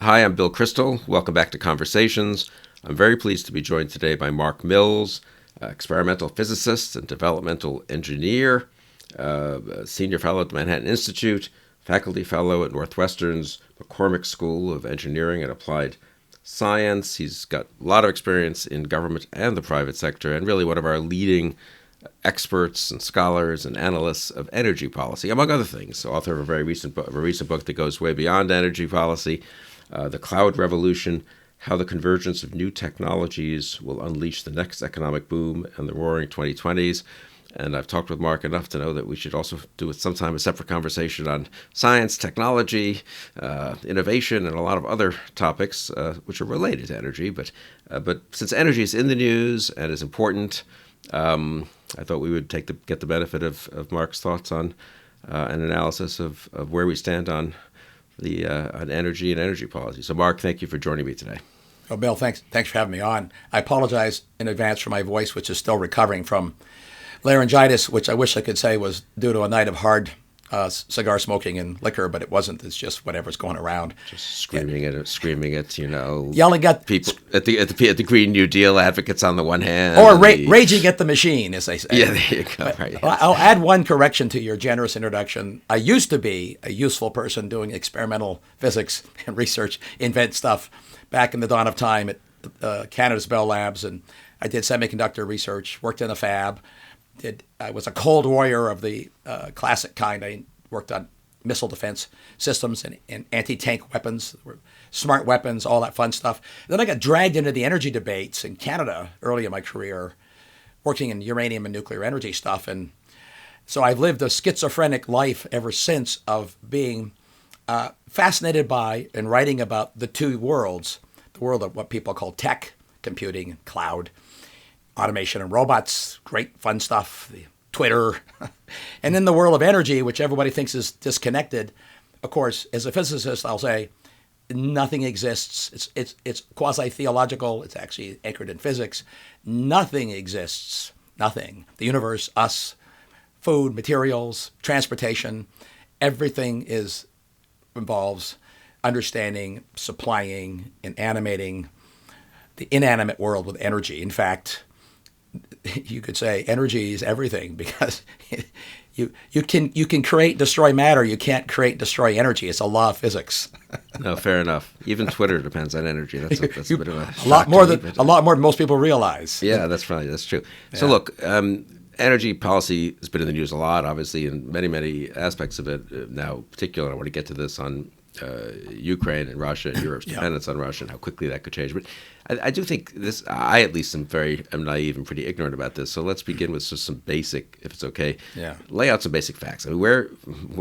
Hi, I'm Bill Crystal. Welcome back to Conversations. I'm very pleased to be joined today by Mark Mills, experimental physicist and developmental engineer, senior fellow at the Manhattan Institute, faculty fellow at Northwestern's McCormick School of Engineering and Applied Science. He's got a lot of experience in government and the private sector, and really one of our leading experts and scholars and analysts of energy policy, among other things. Author of a very recent book, that goes way beyond energy policy, The Cloud Revolution: How the Convergence of New Technologies Will Unleash the Next Economic Boom and the Roaring 2020s. And I've talked with Mark enough to know that we should also do at some time a separate conversation on science, technology, innovation, and a lot of other topics which are related to energy. But since energy is in the news and is important, I thought we would get the benefit of Mark's thoughts on an analysis of where we stand on energy and energy policy. So, Mark, thank you for joining me today. Oh, Bill, thanks for having me on. I apologize in advance for my voice, which is still recovering from laryngitis, which I wish I could say was due to a night of hard cigar smoking and liquor, but it wasn't. It's just whatever's going around. Just screaming at yelling at people at the Green New Deal advocates on the one hand, or raging at the machine, as they say. Yeah, there you go. Right, yes. I'll add one correction to your generous introduction. I used to be a useful person doing experimental physics and research, invent stuff back in the dawn of time at Canada's Bell Labs, and I did semiconductor research, worked in a fab. I was a cold warrior of the classic kind. I worked on missile defense systems and anti-tank weapons, smart weapons, all that fun stuff. Then I got dragged into the energy debates in Canada early in my career, working in uranium and nuclear energy stuff. And so I've lived a schizophrenic life ever since of being fascinated by and writing about the two worlds, the world of what people call tech, computing, and cloud, automation and robots, great fun stuff, the Twitter, and then the world of energy, which everybody thinks is disconnected. Of course, as a physicist, I'll say nothing exists. It's quasi-theological. It's actually anchored in physics. Nothing exists. Nothing. The universe, us, food, materials, transportation, everything involves understanding, supplying, and animating the inanimate world with energy. In fact, you could say energy is everything, because you can create, destroy matter. You can't create, destroy energy. It's a law of physics. No, fair enough. Even Twitter depends on energy. That's a bit of a lot more than most people realize. Yeah, that's true. Yeah. So look, energy policy has been in the news a lot, obviously, in many aspects of it. Now, particularly, I want to get to this on Ukraine and Russia and Europe's dependence on Russia and how quickly that could change. But I do think this, I at least am naive and pretty ignorant about this. So let's begin with just some basic, if it's okay, lay out some basic facts. I mean, where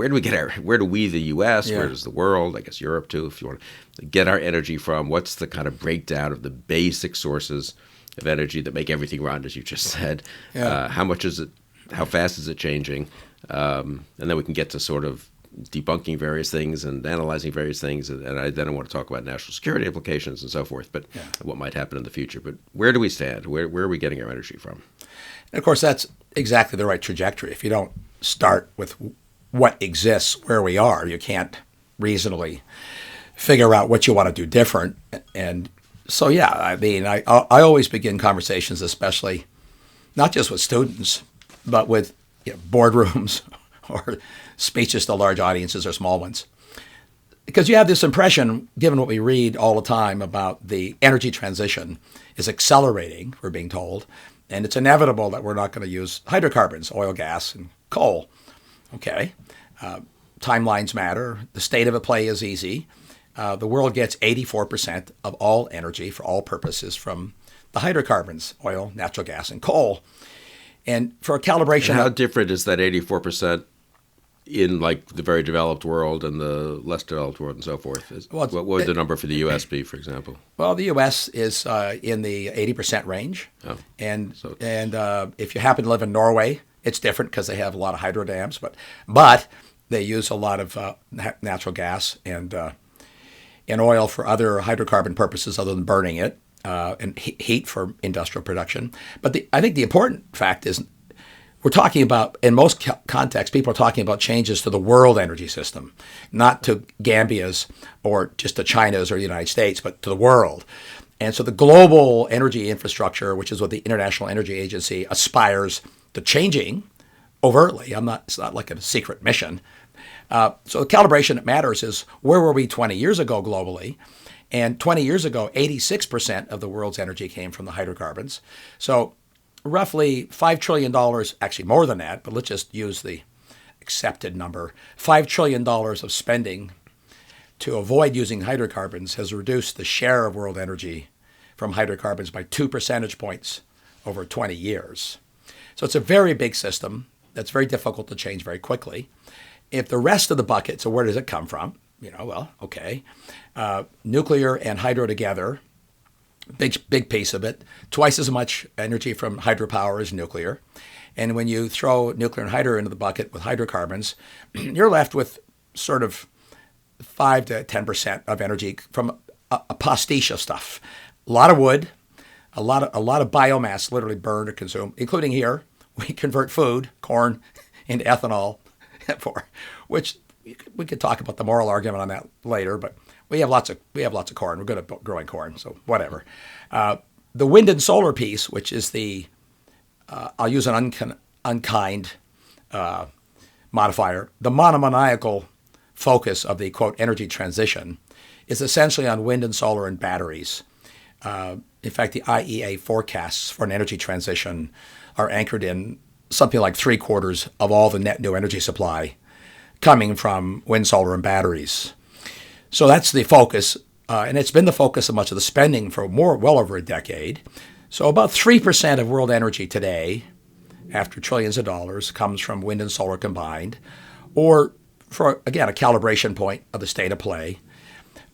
do we, the U.S., where does the world, I guess Europe too, if you want to get our energy from? What's the kind of breakdown of the basic sources of energy that make everything run, as you just said? How much is it? How fast is it changing? And then we can get to sort of debunking various things and analyzing various things, and then I want to talk about national security implications and so forth, but what might happen in the future. But where do we stand? Where are we getting our energy from? And of course, that's exactly the right trajectory. If you don't start with what exists, where we are, you can't reasonably figure out what you want to do different. And so, I mean, I always begin conversations, especially not just with students, but with boardrooms or speeches to large audiences or small ones. Because you have this impression, given what we read all the time about the energy transition is accelerating, we're being told, and it's inevitable that we're not going to use hydrocarbons, oil, gas, and coal. Okay. Timelines matter. The state of the play is easy. The world gets 84% of all energy for all purposes from the hydrocarbons, oil, natural gas, and coal. And for a calibration... And how different is that 84% in like the very developed world and the less developed world and so forth? What would the number for the U.S. be, for example? Well, the U.S. is in the 80% range. And if you happen to live in Norway, it's different because they have a lot of hydro dams, but they use a lot of natural gas and oil for other hydrocarbon purposes other than burning it, and heat for industrial production. But I think the important fact is we're talking about, in most contexts, people are talking about changes to the world energy system, not to Gambia's or just to China's or the United States, but to the world. And so the global energy infrastructure, which is what the International Energy Agency aspires to changing overtly. It's not like a secret mission. So the calibration that matters is where were we 20 years ago globally? And 20 years ago, 86% of the world's energy came from the hydrocarbons. So roughly $5 trillion, actually more than that, but let's just use the accepted number, $5 trillion of spending to avoid using hydrocarbons has reduced the share of world energy from hydrocarbons by 2 percentage points over 20 years. So it's a very big system that's very difficult to change very quickly. If the rest of the bucket, so where does it come from? Nuclear and hydro together, big piece of it, twice as much energy from hydropower as nuclear. And when you throw nuclear and hydro into the bucket with hydrocarbons, you're left with sort of 5 to 10% of energy from a pastiche of stuff. A lot of wood, a lot of biomass literally burned or consumed, including here. We convert food, corn, into ethanol, which we could talk about the moral argument on that later, but we have lots of corn. We're good at growing corn, so whatever. The wind and solar piece, which is I'll use an unkind modifier, the monomaniacal focus of the, quote, energy transition is essentially on wind and solar and batteries. In fact, the IEA forecasts for an energy transition are anchored in something like 3/4 of all the net new energy supply coming from wind, solar, and batteries. So that's the focus, and it's been the focus of much of the spending for well over a decade. So about 3% of world energy today, after trillions of dollars, comes from wind and solar combined, or for, again, a calibration point of the state of play.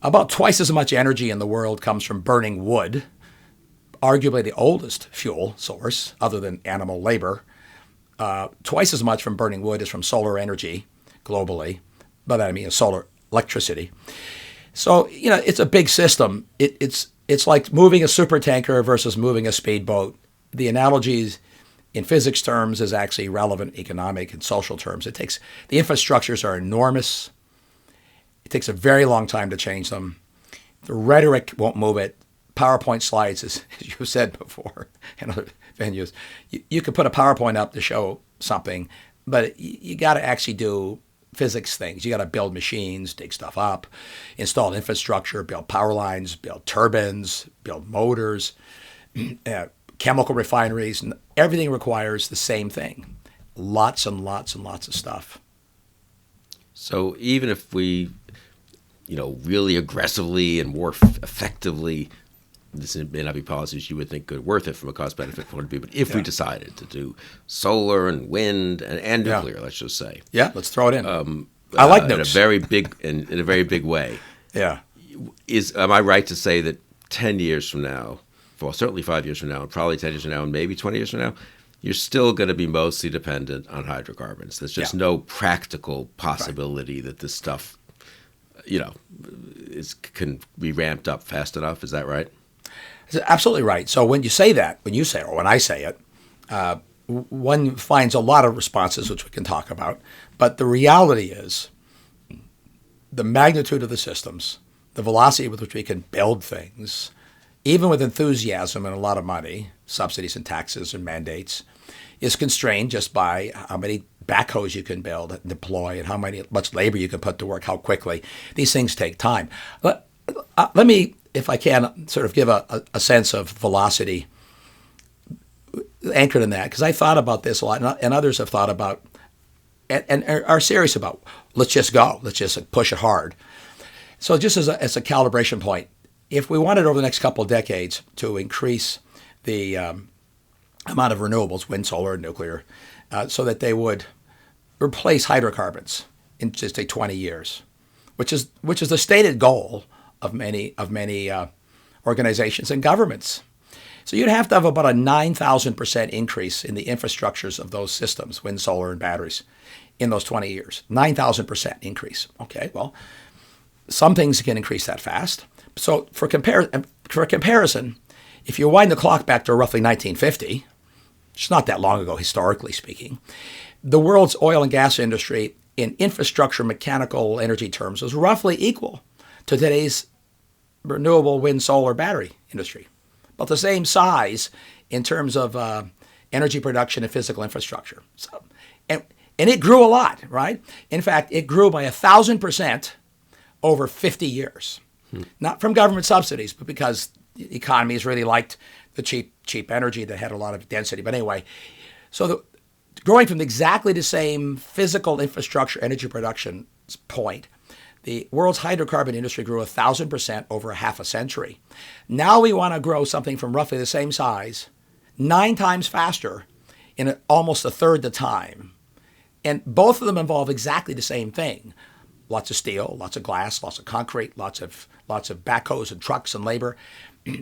About twice as much energy in the world comes from burning wood, arguably the oldest fuel source other than animal labor. Twice as much from burning wood is from solar energy globally. By that I mean solar electricity. So, it's a big system. It's like moving a supertanker versus moving a speedboat. The analogies in physics terms is actually relevant in economic and social terms. The infrastructures are enormous. It takes a very long time to change them. The rhetoric won't move it. PowerPoint slides, as you said before in other venues, you could put a PowerPoint up to show something, but you got to actually do physics things. You got to build machines, dig stuff up, install infrastructure, build power lines, build turbines, build motors, chemical refineries. And everything requires the same thing. Lots and lots and lots of stuff. So even if we, really aggressively and more effectively, this may not be policies you would think good, worth it from a cost-benefit point of view, but if we decided to do solar and wind and nuclear, let's just say. Yeah, let's throw it in. I like nukes. In a very big way. Yeah. Am I right to say that 10 years from now, well, certainly 5 years from now, and probably 10 years from now, and maybe 20 years from now, you're still going to be mostly dependent on hydrocarbons? There's just no practical possibility that this stuff, can be ramped up fast enough. Is that right? Absolutely right. So when I say it, one finds a lot of responses, which we can talk about. But the reality is the magnitude of the systems, the velocity with which we can build things, even with enthusiasm and a lot of money, subsidies and taxes and mandates, is constrained just by how many backhoes you can build and deploy and much labor you can put to work, how quickly. These things take time. Let me, if I can, sort of give a sense of velocity anchored in that, because I thought about this a lot, and others have thought about and are serious about, let's just go. Let's just push it hard. So just as a calibration point, if we wanted over the next couple of decades to increase the amount of renewables, wind, solar, and nuclear, so that they would replace hydrocarbons in just 20 years, which is the stated goal of many organizations and governments. So you'd have to have about a 9,000% increase in the infrastructures of those systems, wind, solar, and batteries, in those 20 years. 9,000% increase. Okay, well, some things can increase that fast. So for comparison, if you wind the clock back to roughly 1950, it's not that long ago, historically speaking, the world's oil and gas industry in infrastructure mechanical energy terms was roughly equal to today's renewable wind, solar, battery industry, but the same size in terms of energy production and physical infrastructure. So, and it grew a lot, right? In fact, it grew by 1,000% over 50 years. Not from government subsidies, but because the economies really liked the cheap energy that had a lot of density. But anyway, so growing from exactly the same physical infrastructure energy production point, the world's hydrocarbon industry grew 1,000% over half a century. Now we want to grow something from roughly the same size, 9 times faster in almost a third the time. And both of them involve exactly the same thing. Lots of steel, lots of glass, lots of concrete, lots of backhoes and trucks and labor.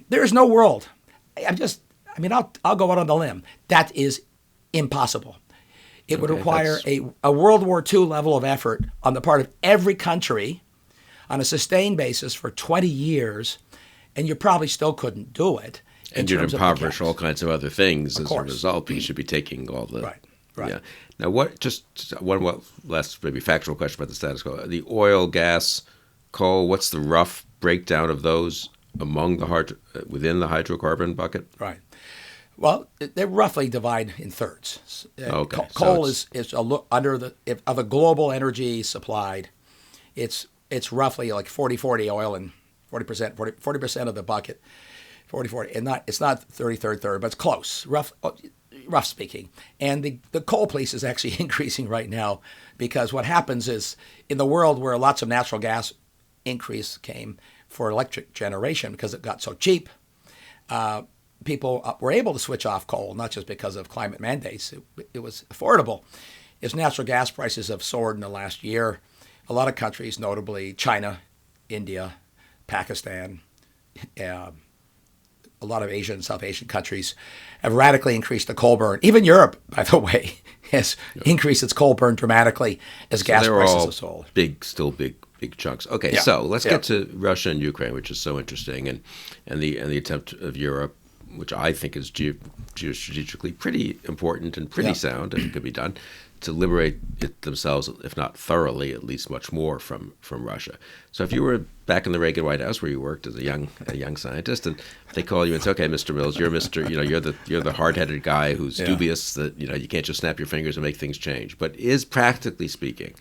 There is no world. I'll go out on the limb. That is impossible. It would require a World War II level of effort on the part of every country on a sustained basis for 20 years, and you probably still couldn't do it. And you'd impoverish all kinds of other things as a result. You should be taking all the... Right. Yeah. Now, just one last maybe factual question about the status quo. The oil, gas, coal, what's the rough breakdown of those among within the hydrocarbon bucket? Right. Well, they roughly divide in thirds. Okay. Coal is under of a global energy supplied. It's roughly like 40-40 oil and 40% of the bucket, 40-40, and it's not 33rd, but it's close. Rough speaking. And the coal piece is actually increasing right now because what happens is in the world where lots of natural gas increase came for electric generation because it got so cheap, people were able to switch off coal, not just because of climate mandates. It was affordable. As natural gas prices have soared in the last year, a lot of countries, notably China, India, Pakistan, a lot of Asian and South Asian countries have radically increased the coal burn. Even Europe, by the way, has increased its coal burn dramatically as gas prices have soared. Still big chunks. Okay, so let's get to Russia and Ukraine, which is so interesting, and the attempt of Europe, which I think is geostrategically pretty important and pretty sound, and it could be done, to liberate themselves, if not thoroughly, at least much more from Russia. So if you were back in the Reagan White House where you worked as a young scientist, and they call you and say, "Okay, Mr. Mills, you're the hard-headed guy who's dubious that you can't just snap your fingers and make things change." But practically speaking,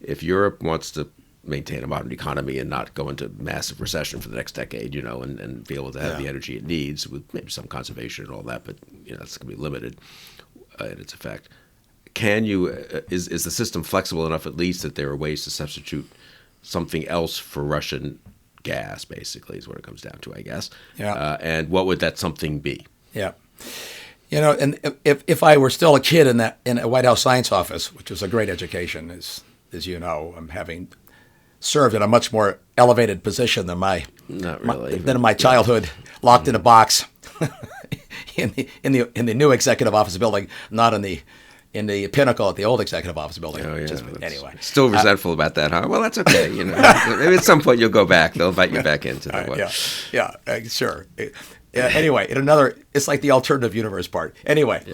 if Europe wants to maintain a modern economy and not go into massive recession for the next decade, and be able to have the energy it needs with maybe some conservation and all that, but that's going to be limited in its effect. Can you is the system flexible enough at least that there are ways to substitute something else for Russian gas? Basically, is what it comes down to, I guess. Yeah. And what would that something be? Yeah. And if I were still a kid in a White House science office, which was a great education, as you know, I'm having served in a much more elevated position than my childhood, locked in a box in the new executive office building, not in the pinnacle at the old executive office building. Oh, yeah. Anyway. Still resentful about that, huh? Well, that's okay. Maybe at some point you'll go back. They'll invite you back into the sure. Anyway, it's like the alternative universe part. Anyway,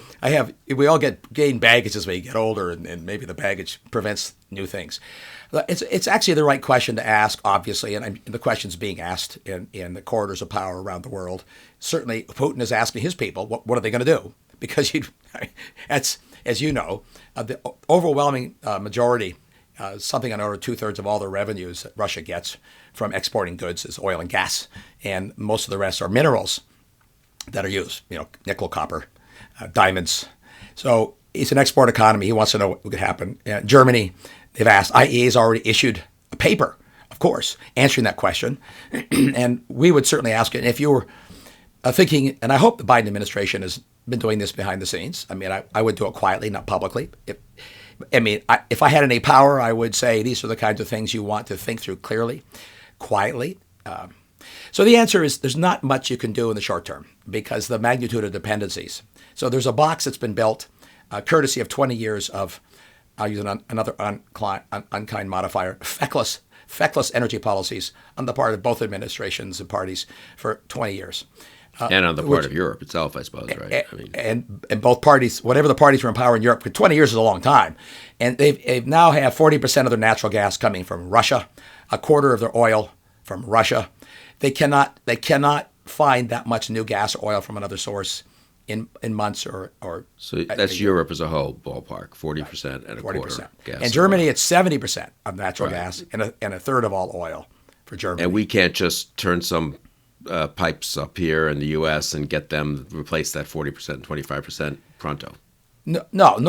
we all gain baggage as we get older, and maybe the baggage prevents new things. It's actually the right question to ask, obviously, and the question's being asked in the corridors of power around the world. Certainly, Putin is asking his people, what are they going to do? Because that's, as you know, the overwhelming majority, something on over 2/3 of all the revenues that Russia gets from exporting goods is oil and gas, and most of the rest are minerals that are used, nickel, copper, diamonds. So it's an export economy. He wants to know what could happen. Germany, they've asked. IEA has already issued a paper, of course, answering that question, and we would certainly ask it. And if you were thinking, and I hope the Biden administration has been doing this behind the scenes. I mean, I would do it quietly, not publicly. If I had any power, I would say these are the kinds of things you want to think through clearly, quietly. So the answer is there's not much you can do in the short term because the magnitude of dependencies. So there's a box that's been built, courtesy of 20 years of, I'll use another unkind modifier, feckless energy policies on the part of both administrations and parties for 20 years. And on the part of Europe itself, I suppose, right? I mean, and both parties, whatever the parties were in power in Europe, 20 years is a long time, and they've now have 40% of their natural gas coming from Russia, a quarter of their oil from Russia. They cannot find that much new gas or oil from another source in months or so that's Europe as a whole, ballpark, 40% and a 40%. Quarter gas. And Germany, it's 70% of natural gas and a third of all oil for Germany. And we can't just turn some pipes up here in the U.S. and get them replace that 40%, 25% pronto. No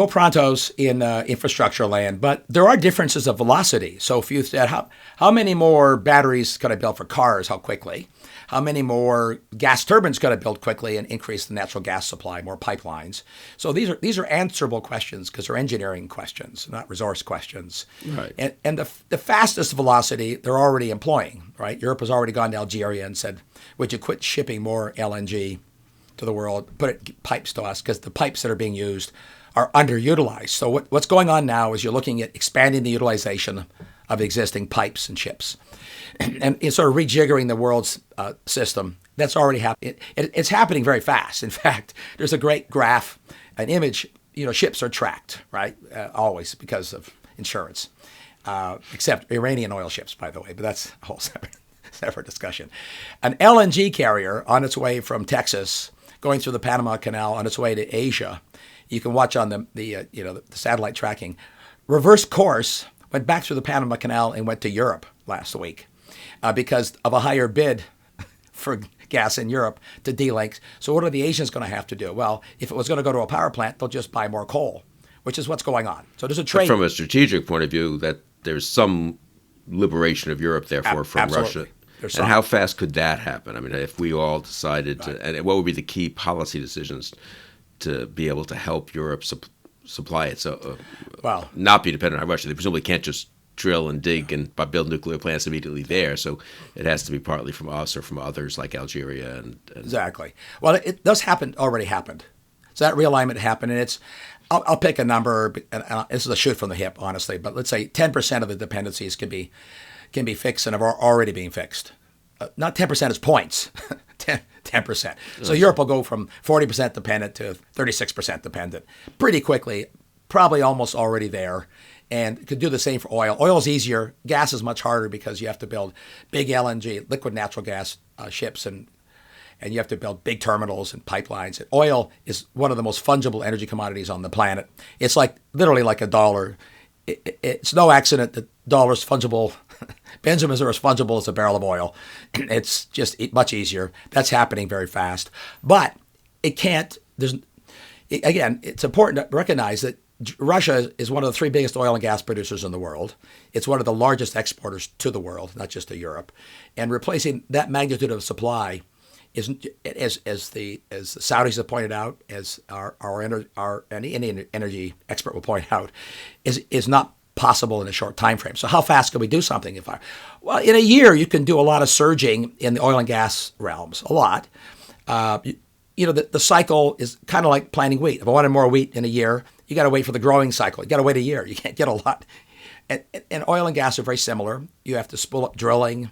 prontos in infrastructure land, but there are differences of velocity. So if you said, how many more batteries could I build for cars, how quickly? How many more gas turbines could I build quickly and increase the natural gas supply, more pipelines? So these are answerable questions because they're engineering questions, not resource questions. Right. And the fastest velocity they're already employing, right? Europe has already gone to Algeria and said, would you quit shipping more LNG to the world, put pipes to us, because the pipes that are being used are underutilized. So what's going on now is you're looking at expanding the utilization of existing pipes and ships, and it's sort of rejiggering the world's system. That's already happening. It's happening very fast. In fact, there's a great graph, an image. Ships are tracked, right? Always because of insurance, except Iranian oil ships, by the way. But that's a whole separate discussion. An LNG carrier on its way from Texas, going through the Panama Canal on its way to Asia. You can watch on the satellite tracking. Reverse course, went back through the Panama Canal and went to Europe last week because of a higher bid for gas in Europe to delink. So what are the Asians going to have to do? Well, if it was going to go to a power plant, they'll just buy more coal, which is what's going on. So there's a trade. But from a strategic point of view, that there's some liberation of Europe, therefore, from absolutely. Russia. And how fast could that happen? I mean, if we all decided to, and what would be the key policy decisions to be able to help Europe supply it? So, not be dependent on Russia. They presumably can't just drill and dig and build nuclear plants immediately there. So it has to be partly from us or from others like Algeria. And Exactly. Well, it does happen, already happened. So that realignment happened, and it's, I'll pick a number, and this is a shoot from the hip, honestly, but let's say 10% of the dependencies can be fixed and are already being fixed. Not 10% is points, 10%. So Europe will go from 40% dependent to 36% dependent pretty quickly, probably almost already there. And could do the same for oil. Oil is easier. Gas is much harder because you have to build big LNG, liquid natural gas ships, and you have to build big terminals and pipelines. And oil is one of the most fungible energy commodities on the planet. It's like literally like a dollar. It's no accident that dollars fungible. Benjamins are as fungible as a barrel of oil. It's just much easier. That's happening very fast. But it can't. Again, it's important to recognize that Russia is one of the three biggest oil and gas producers in the world. It's one of the largest exporters to the world, not just to Europe. And replacing that magnitude of supply is, as the Saudis have pointed out, as any Indian energy expert will point out, is not possible in a short time frame. So how fast can we do something? Well, in a year you can do a lot of surging in the oil and gas realms, a lot. The cycle is kind of like planting wheat. If I wanted more wheat in a year, you got to wait for the growing cycle. You got to wait a year. You can't get a lot. And oil and gas are very similar. You have to spool up drilling.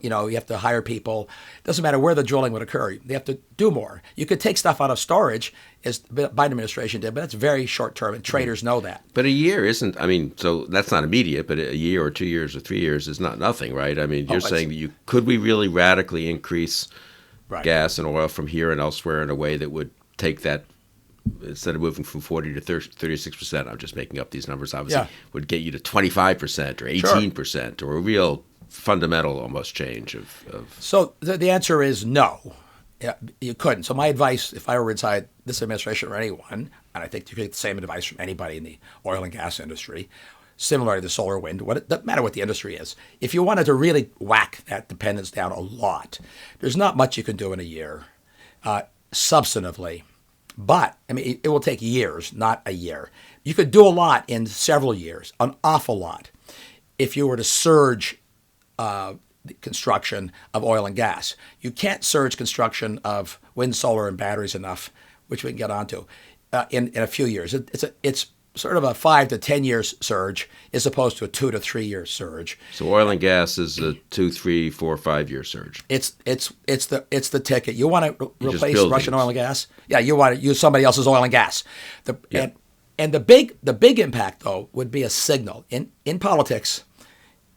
You have to hire people. It doesn't matter where the drilling would occur. They have to do more. You could take stuff out of storage, as the Biden administration did, but that's very short term, and traders know that. But a year isn't, so that's not immediate, but a year or 2 years or 3 years is not nothing, right? I mean, you're saying that could we really radically increase gas and oil from here and elsewhere in a way that would take that, instead of moving from 40 to 36%, I'm just making up these numbers, obviously, would get you to 25% or 18% or a real fundamental almost change of... So the answer is no. Yeah, you couldn't. So my advice, if I were inside this administration or anyone, and I think you could get the same advice from anybody in the oil and gas industry, similar to the solar wind, it doesn't matter what the industry is. If you wanted to really whack that dependence down a lot, there's not much you can do in a year, substantively. But, it will take years, not a year. You could do a lot in several years, an awful lot, if you were to surge the construction of oil and gas. You can't surge construction of wind, solar, and batteries enough, which we can get onto, in a few years. It's sort of a 5 to 10 years surge as opposed to a 2 to 3 year surge. So oil and gas is a 2, 3, 4, 5 year surge. It's the ticket. You want to replace building. Russian oil and gas? Yeah, you want to use somebody else's oil and gas. Yeah. And the big impact though would be a signal in politics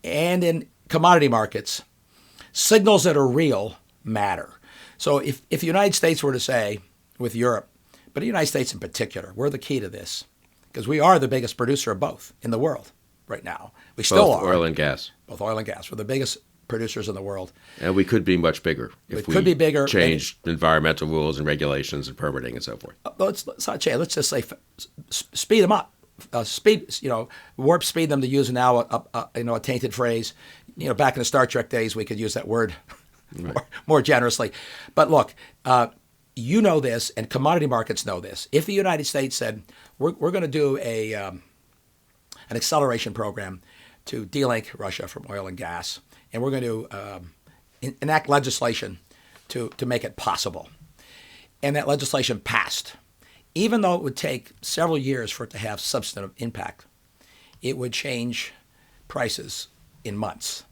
and in commodity markets. Signals that are real matter. So if the United States were to say with Europe, but the United States in particular, we're the key to this because we are the biggest producer of both in the world right now. We still Both are. oil and gas. Both oil and gas. We're the biggest producers in the world. And we could be much bigger if could be bigger. Changed environmental rules and regulations and permitting and so forth. Let's not change. Let's just say speed them up. Warp speed them, to use now a tainted phrase. Back in the Star Trek days, we could use that word Right. more generously. But look, you know this, and commodity markets know this. If the United States said we're going to do an acceleration program to delink Russia from oil and gas, and we're going to enact legislation to make it possible, and that legislation passed, even though it would take several years for it to have substantive impact, it would change prices in months.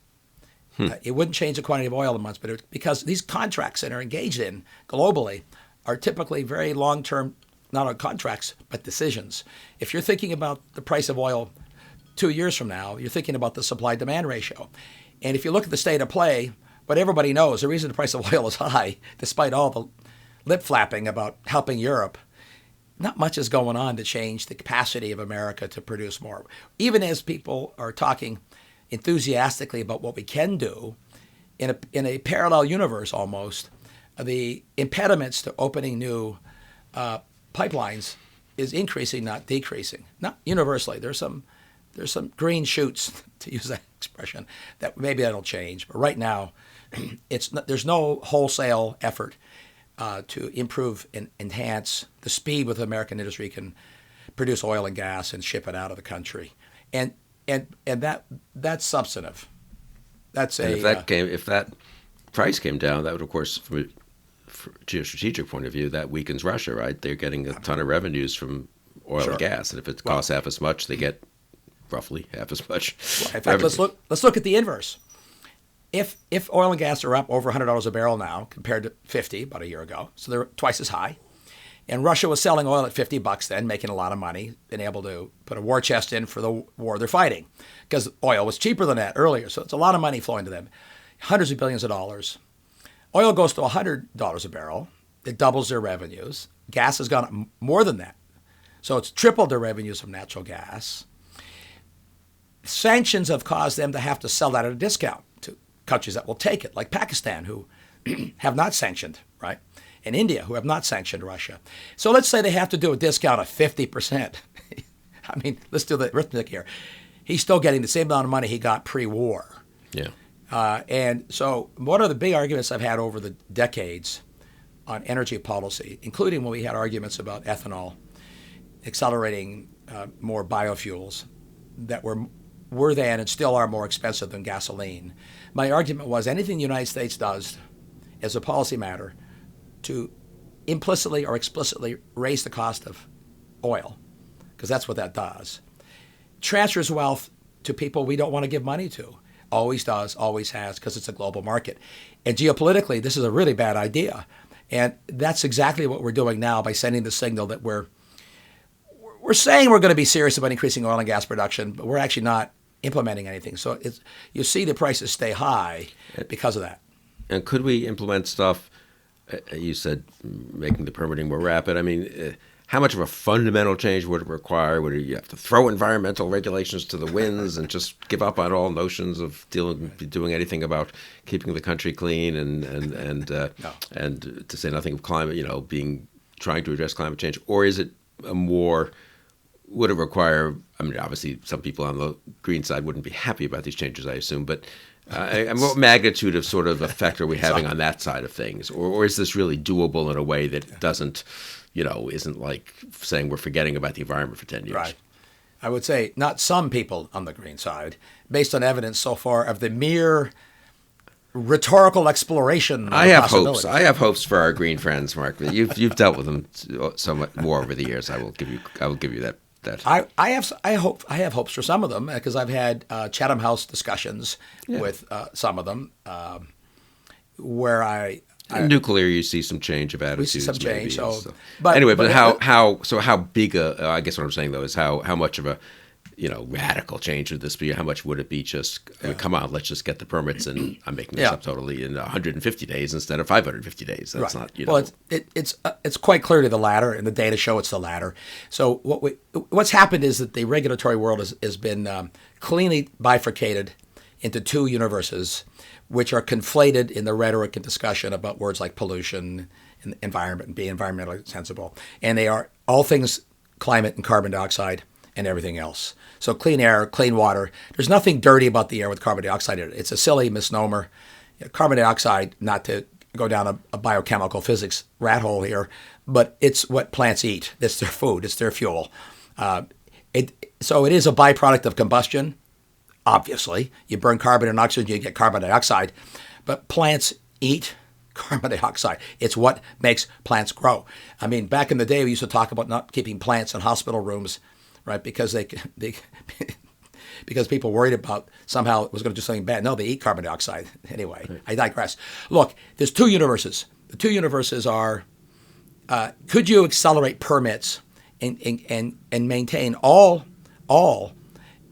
It wouldn't change the quantity of oil in months, but because these contracts that are engaged in globally are typically very long-term, not on contracts, but decisions. If you're thinking about the price of oil 2 years from now, you're thinking about the supply-demand ratio. And if you look at the state of play, what everybody knows, the reason the price of oil is high, despite all the lip flapping about helping Europe, not much is going on to change the capacity of America to produce more. Even as people are talking enthusiastically about what we can do in a parallel universe almost, the impediments to opening new pipelines is increasing, not decreasing. Not universally. There's some green shoots, to use that expression, that maybe that'll change. But right now, there's no wholesale effort to improve and enhance the speed with American industry can produce oil and gas and ship it out of the country. And that's substantive. That's if that price came down, that would, of course, from a geostrategic point of view, that weakens Russia, right? They're getting a ton of revenues from oil and gas, and if it costs half as much, they get roughly half as much. In fact, let's look at the inverse. If oil and gas are up over $100 a barrel now compared to 50 about a year ago, so they're twice as high, and Russia was selling oil at $50 then, making a lot of money, been able to put a war chest in for the war they're fighting, because oil was cheaper than that earlier, so it's a lot of money flowing to them, hundreds of billions of dollars. Oil goes to $100 a barrel, it doubles their revenues. Gas has gone up more than that, so it's tripled their revenues from natural gas. Sanctions have caused them to have to sell that at a discount to countries that will take it, like Pakistan, who have not sanctioned, right? And India, who have not sanctioned Russia. So let's say they have to do a discount of 50%. I mean, let's do the arithmetic here. He's still getting the same amount of money he got pre-war. Yeah. And so one of the big arguments I've had over the decades on energy policy, including when we had arguments about ethanol, accelerating more biofuels that were then and still are more expensive than gasoline. My argument was anything the United States does as a policy matter to implicitly or explicitly raise the cost of oil, because that's what that does, transfers wealth to people we don't want to give money to. Always does, always has, because it's a global market. And geopolitically, this is a really bad idea. And that's exactly what we're doing now by sending the signal that we're saying we're going to be serious about increasing oil and gas production, but we're actually not implementing anything. So you see the prices stay high because of that. And could we implement stuff? You said making the permitting more rapid. I mean, how much of a fundamental change would it require? Would you have to throw environmental regulations to the winds and just give up on all notions of doing anything about keeping the country clean and to say nothing of climate, trying to address climate change? Or is it would it require, I mean, obviously some people on the green side wouldn't be happy about these changes, I assume, but what magnitude of sort of effect are we having on that side of things? Or is this really doable in a way that doesn't, isn't like saying we're forgetting about the environment for 10 years? Right. I would say not some people on the green side, based on evidence so far of the mere rhetorical exploration of I have hopes. I have hopes for our green friends, Mark. You've dealt with them so much more over the years. I will give you that that? I have hopes for some of them because I've had Chatham House discussions with some of them where nuclear, you see some change of attitudes. we see some change. Maybe, But anyway, but how big I guess what I'm saying though is how much of a radical change would this be? How much would it be? I mean, come on, let's just get the permits, and I'm making this up totally in 150 days instead of 550 days. That's not Well, it's quite clearly the latter, and the data show it's the latter. So what's happened is that the regulatory world has been cleanly bifurcated into two universes, which are conflated in the rhetoric and discussion about words like pollution and environment and being environmentally sensible, and they are all things climate and carbon dioxide and everything else. So clean air, clean water. There's nothing dirty about the air with carbon dioxide in it. It's a silly misnomer. Carbon dioxide, not to go down a biochemical physics rat hole here, but it's what plants eat. It's their food. It's their fuel. So it is a byproduct of combustion, obviously. You burn carbon and oxygen, you get carbon dioxide. But plants eat carbon dioxide. It's what makes plants grow. I mean, back in the day, we used to talk about not keeping plants in hospital rooms, right? Because because people worried about somehow it was going to do something bad. No, they eat carbon dioxide. Anyway, right. I digress. Look, there's two universes. The two universes are, could you accelerate permits and maintain all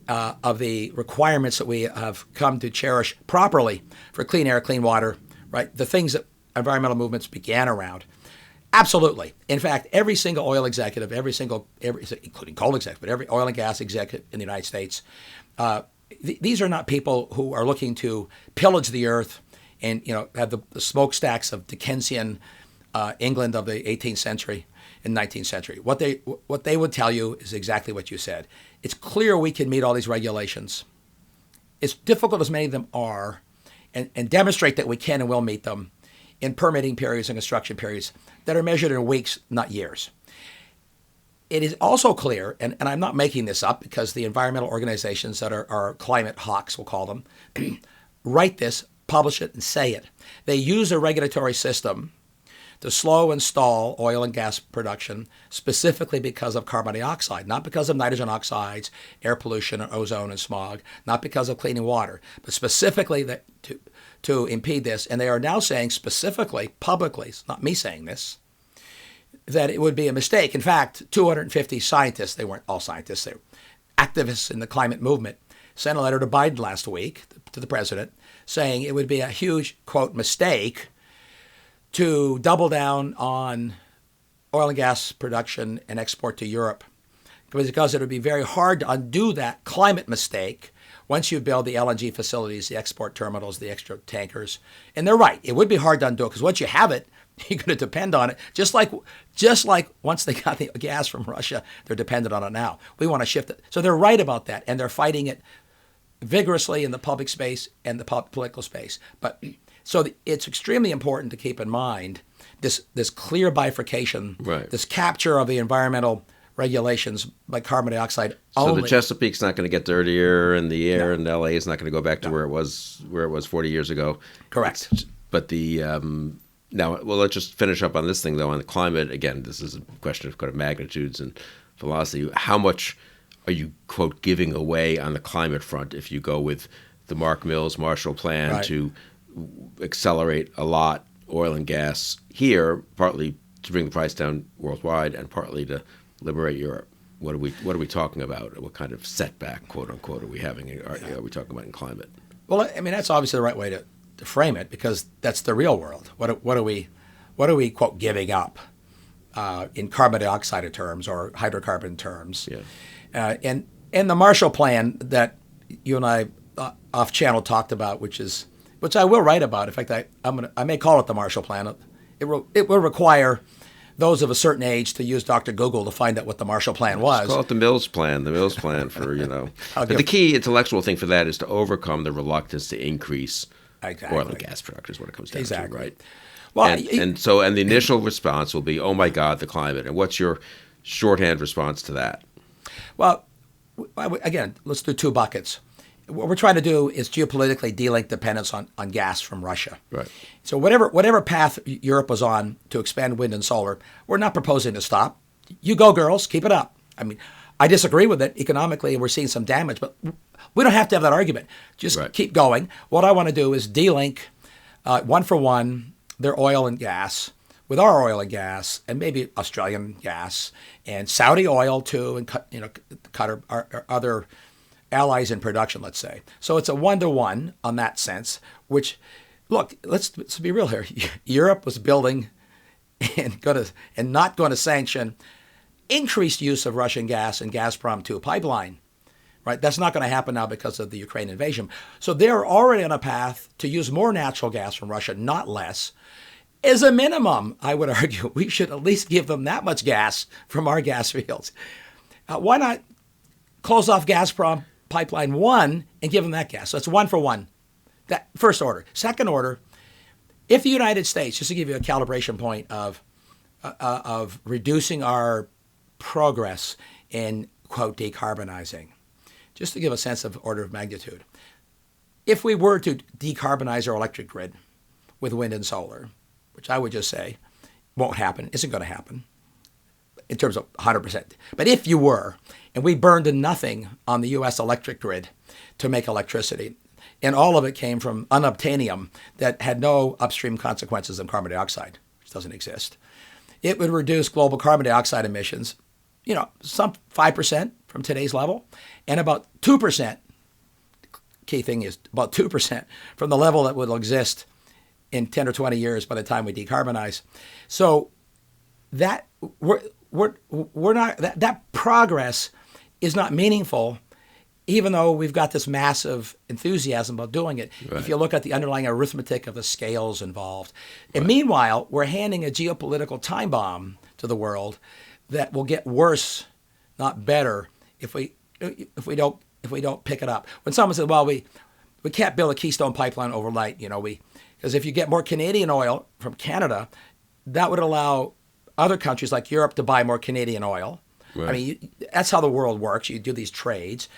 of the requirements that we have come to cherish properly for clean air, clean water, right? The things that environmental movements began around. Absolutely. In fact, every single oil executive, including coal executive, but every oil and gas executive in the United States, these are not people who are looking to pillage the earth and have the smokestacks of Dickensian England of the 18th century and 19th century. What they would tell you is exactly what you said. It's clear we can meet all these regulations. It's difficult as many of them are, and demonstrate that we can and will meet them in permitting periods and construction periods that are measured in weeks, not years. It is also clear, and I'm not making this up because the environmental organizations that are climate hawks, we'll call them, write this, publish it, and say it. They use a regulatory system to slow and stall oil and gas production specifically because of carbon dioxide, not because of nitrogen oxides, air pollution, ozone and smog, not because of cleaning water, but specifically to impede this. And they are now saying specifically, publicly, it's not me saying this, that it would be a mistake. In fact, 250 scientists, they weren't all scientists, they were activists in the climate movement, sent a letter to Biden last week, to the president, saying it would be a huge, quote, mistake to double down on oil and gas production and export to Europe, because it would be very hard to undo that climate mistake once you build the LNG facilities, the export terminals, the extra tankers. And they're right. It would be hard to undo it because once you have it, you're going to depend on it. Just like once they got the gas from Russia, they're dependent on it now. We want to shift it. So they're right about that, and they're fighting it vigorously in the public space and the political space. But so it's extremely important to keep in mind this clear bifurcation, right, this capture of the environmental regulations by carbon dioxide only. So the Chesapeake's not going to get dirtier, and the air in LA is not going to go back to where it was 40 years ago. Correct. But now, well, let's just finish up on this thing, though, on the climate. Again, this is a question of kind of magnitudes and velocity. How much are you, quote, giving away on the climate front if you go with the Mark Mills Marshall Plan to accelerate a lot oil and gas here, partly to bring the price down worldwide and partly to liberate Europe? What are we talking about? What kind of setback, quote unquote, are we having? Are we talking about in climate? Well, I mean, that's obviously the right way to frame it, because that's the real world. What are we quote giving up in carbon dioxide terms or hydrocarbon terms? Yeah. And the Marshall Plan that you and I off channel talked about, which I will write about. In fact, I may call it the Marshall Plan. It will require those of a certain age to use Dr. Google to find out what the Marshall Plan was. Call it the Mills Plan. The Mills Plan for But the key intellectual thing for that is to overcome the reluctance to increase oil and gas production is what it comes down to, right? Well, and the initial response will be, oh my God, the climate. And what's your shorthand response to that? Well, again, let's do two buckets. What we're trying to do is geopolitically delink dependence on gas from Russia. Right. So whatever path Europe was on to expand wind and solar, we're not proposing to stop. You go, girls, keep it up. I mean, I disagree with it economically, and we're seeing some damage, but we don't have to have that argument. Just keep going. What I want to do is de-link one for one their oil and gas with our oil and gas, and maybe Australian gas and Saudi oil too, and cut our other allies in production, let's say. So it's a 1-to-1 on that sense. Which, look, let's be real here. Europe was building and not going to sanction increased use of Russian gas and Gazprom 2 pipeline. Right? That's not going to happen now because of the Ukraine invasion. So they're already on a path to use more natural gas from Russia, not less. As a minimum, I would argue, we should at least give them that much gas from our gas fields. Why not close off Gazprom Pipeline 1 and give them that gas? So it's 1 for 1. That first order. Second order, if the United States, just to give you a calibration point of reducing our progress in, quote, decarbonizing, just to give a sense of order of magnitude, if we were to decarbonize our electric grid with wind and solar, which I would just say won't happen, isn't going to happen in terms of 100%. But if you were, and we burned nothing on the U.S. electric grid to make electricity, and all of it came from unobtainium that had no upstream consequences than carbon dioxide, which doesn't exist, it would reduce global carbon dioxide emissions, some 5% from today's level, and about 2%, key thing is about 2% from the level that will exist in 10 or 20 years by the time we decarbonize. So that we're not that progress is not meaningful, even though we've got this massive enthusiasm about doing it. Right. If you look at the underlying arithmetic of the scales involved. And meanwhile, we're handing a geopolitical time bomb to the world that will get worse, not better, if we don't pick it up. When someone says, well, we can't build a Keystone pipeline overnight, because if you get more Canadian oil from Canada, that would allow other countries like Europe to buy more Canadian oil. Right. I mean, that's how the world works. You do these trades.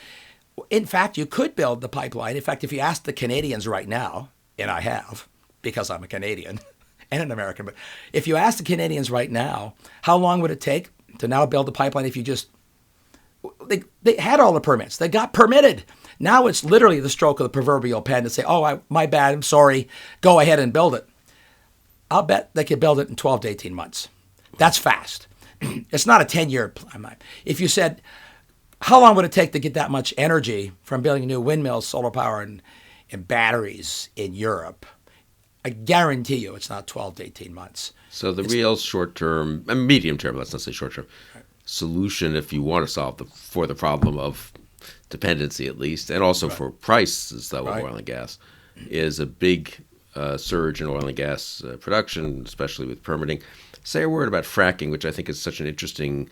In fact, you could build the pipeline. In fact, if you ask the Canadians right now, and I have, because I'm a Canadian and an American, but if you ask the Canadians right now, how long would it take to now build the pipeline if you just, they had all the permits. They got permitted. Now it's literally the stroke of the proverbial pen to say, my bad, I'm sorry, go ahead and build it. I'll bet they could build it in 12 to 18 months. That's fast. It's not a 10-year plan. If you said, how long would it take to get that much energy from building new windmills, solar power, and batteries in Europe? I guarantee you it's not 12 to 18 months. So real short-term, medium-term, let's not say short-term, solution, if you want to solve for the problem of dependency at least, and also for prices though of oil and gas, is a big surge in oil and gas production, especially with permitting. Say a word about fracking, which I think is such an interesting,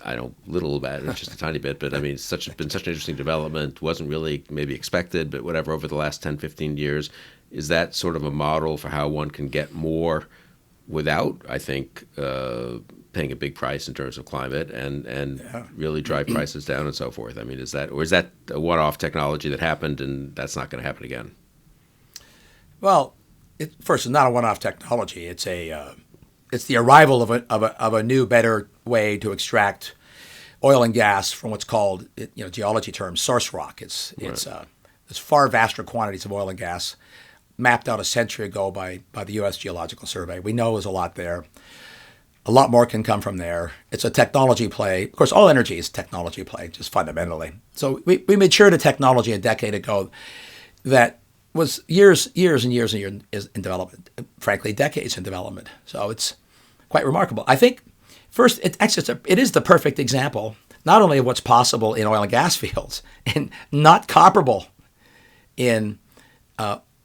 I know little about it, just a tiny bit, but I mean, it's been such an interesting development, wasn't really maybe expected, but whatever, over the last 10, 15 years. Is that sort of a model for how one can get more without, I think, paying a big price in terms of climate and really drive prices down and so forth? I mean, is that a one-off technology that happened and that's not going to happen again? Well, first, it's not a one-off technology. It's the arrival of a new, better way to extract oil and gas from what's called, geology terms, source rock. It's far vaster quantities of oil and gas mapped out a century ago by the U.S. Geological Survey. We know there's a lot there. A lot more can come from there. It's a technology play. Of course, all energy is a technology play, just fundamentally. So we matured a technology a decade ago that was years and years and years in development, frankly, decades in development. So it's quite remarkable. I think, first, it is the perfect example, not only of what's possible in oil and gas fields, and not comparable in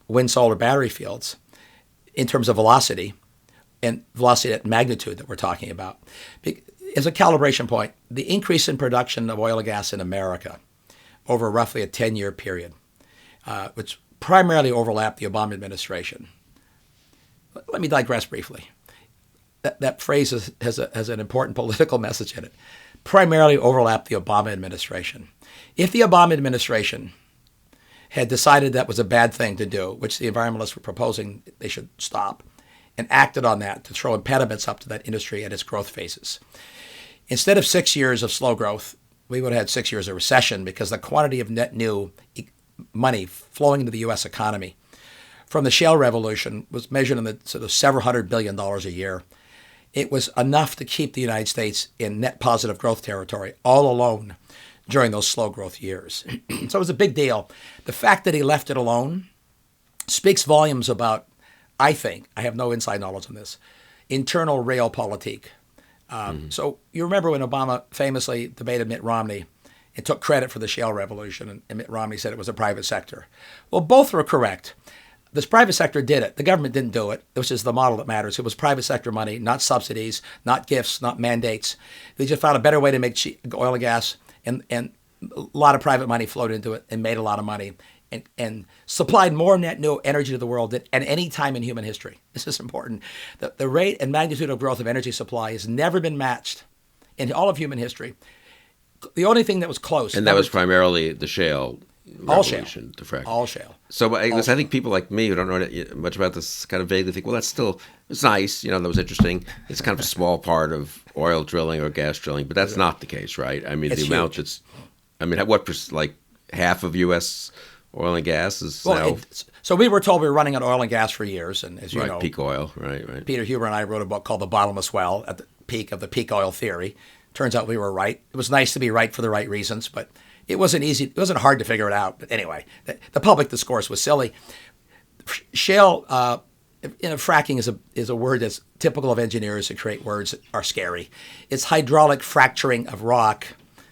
wind, solar, battery fields in terms of velocity, and velocity at magnitude that we're talking about. As a calibration point, the increase in production of oil and gas in America over roughly a 10-year period, which primarily overlapped the Obama administration. Let me digress briefly. That phrase has an important political message in it. Primarily overlapped the Obama administration. If the Obama administration had decided that was a bad thing to do, which the environmentalists were proposing they should stop, and acted on that to throw impediments up to that industry at its growth phases. Instead of 6 years of slow growth, we would have had 6 years of recession because the quantity of net new money flowing into the U.S. economy from the shale revolution was measured in the sort of several $100 billion a year. It was enough to keep the United States in net positive growth territory all alone during those slow growth years. So it was a big deal. The fact that he left it alone speaks volumes about, I think, I have no inside knowledge on this, internal realpolitik. So you remember when Obama famously debated Mitt Romney and took credit for the shale revolution, and Mitt Romney said it was the private sector. Well, both were correct. This private sector did it. The government didn't do it, which is the model that matters. It was private sector money, not subsidies, not gifts, not mandates. They just found a better way to make oil and gas, and a lot of private money flowed into it and made a lot of money and supplied more net new energy to the world than at any time in human history. This is important. The rate and magnitude of growth of energy supply has never been matched in all of human history. The only thing that was close. And that was primarily the shale revolution, the fracking. All shale. So I think people like me who don't know much about this kind of vaguely think, well, that's still, it's nice, that was interesting. It's kind of a small part of oil drilling or gas drilling, but that's not the case, right? I mean, it's the amount huge. that's, I mean, like half of U.S. oil and gas is now... So we were told we were running on oil and gas for years, and as you know, peak oil, right. Peter Huber and I wrote a book called The Bottomless Well at the peak of the peak oil theory. Turns out we were right. It was nice to be right for the right reasons, but it wasn't easy. It wasn't hard to figure it out. But anyway, the public discourse was silly. Shale, fracking is a word that's typical of engineers who create words that are scary. It's hydraulic fracturing of rock,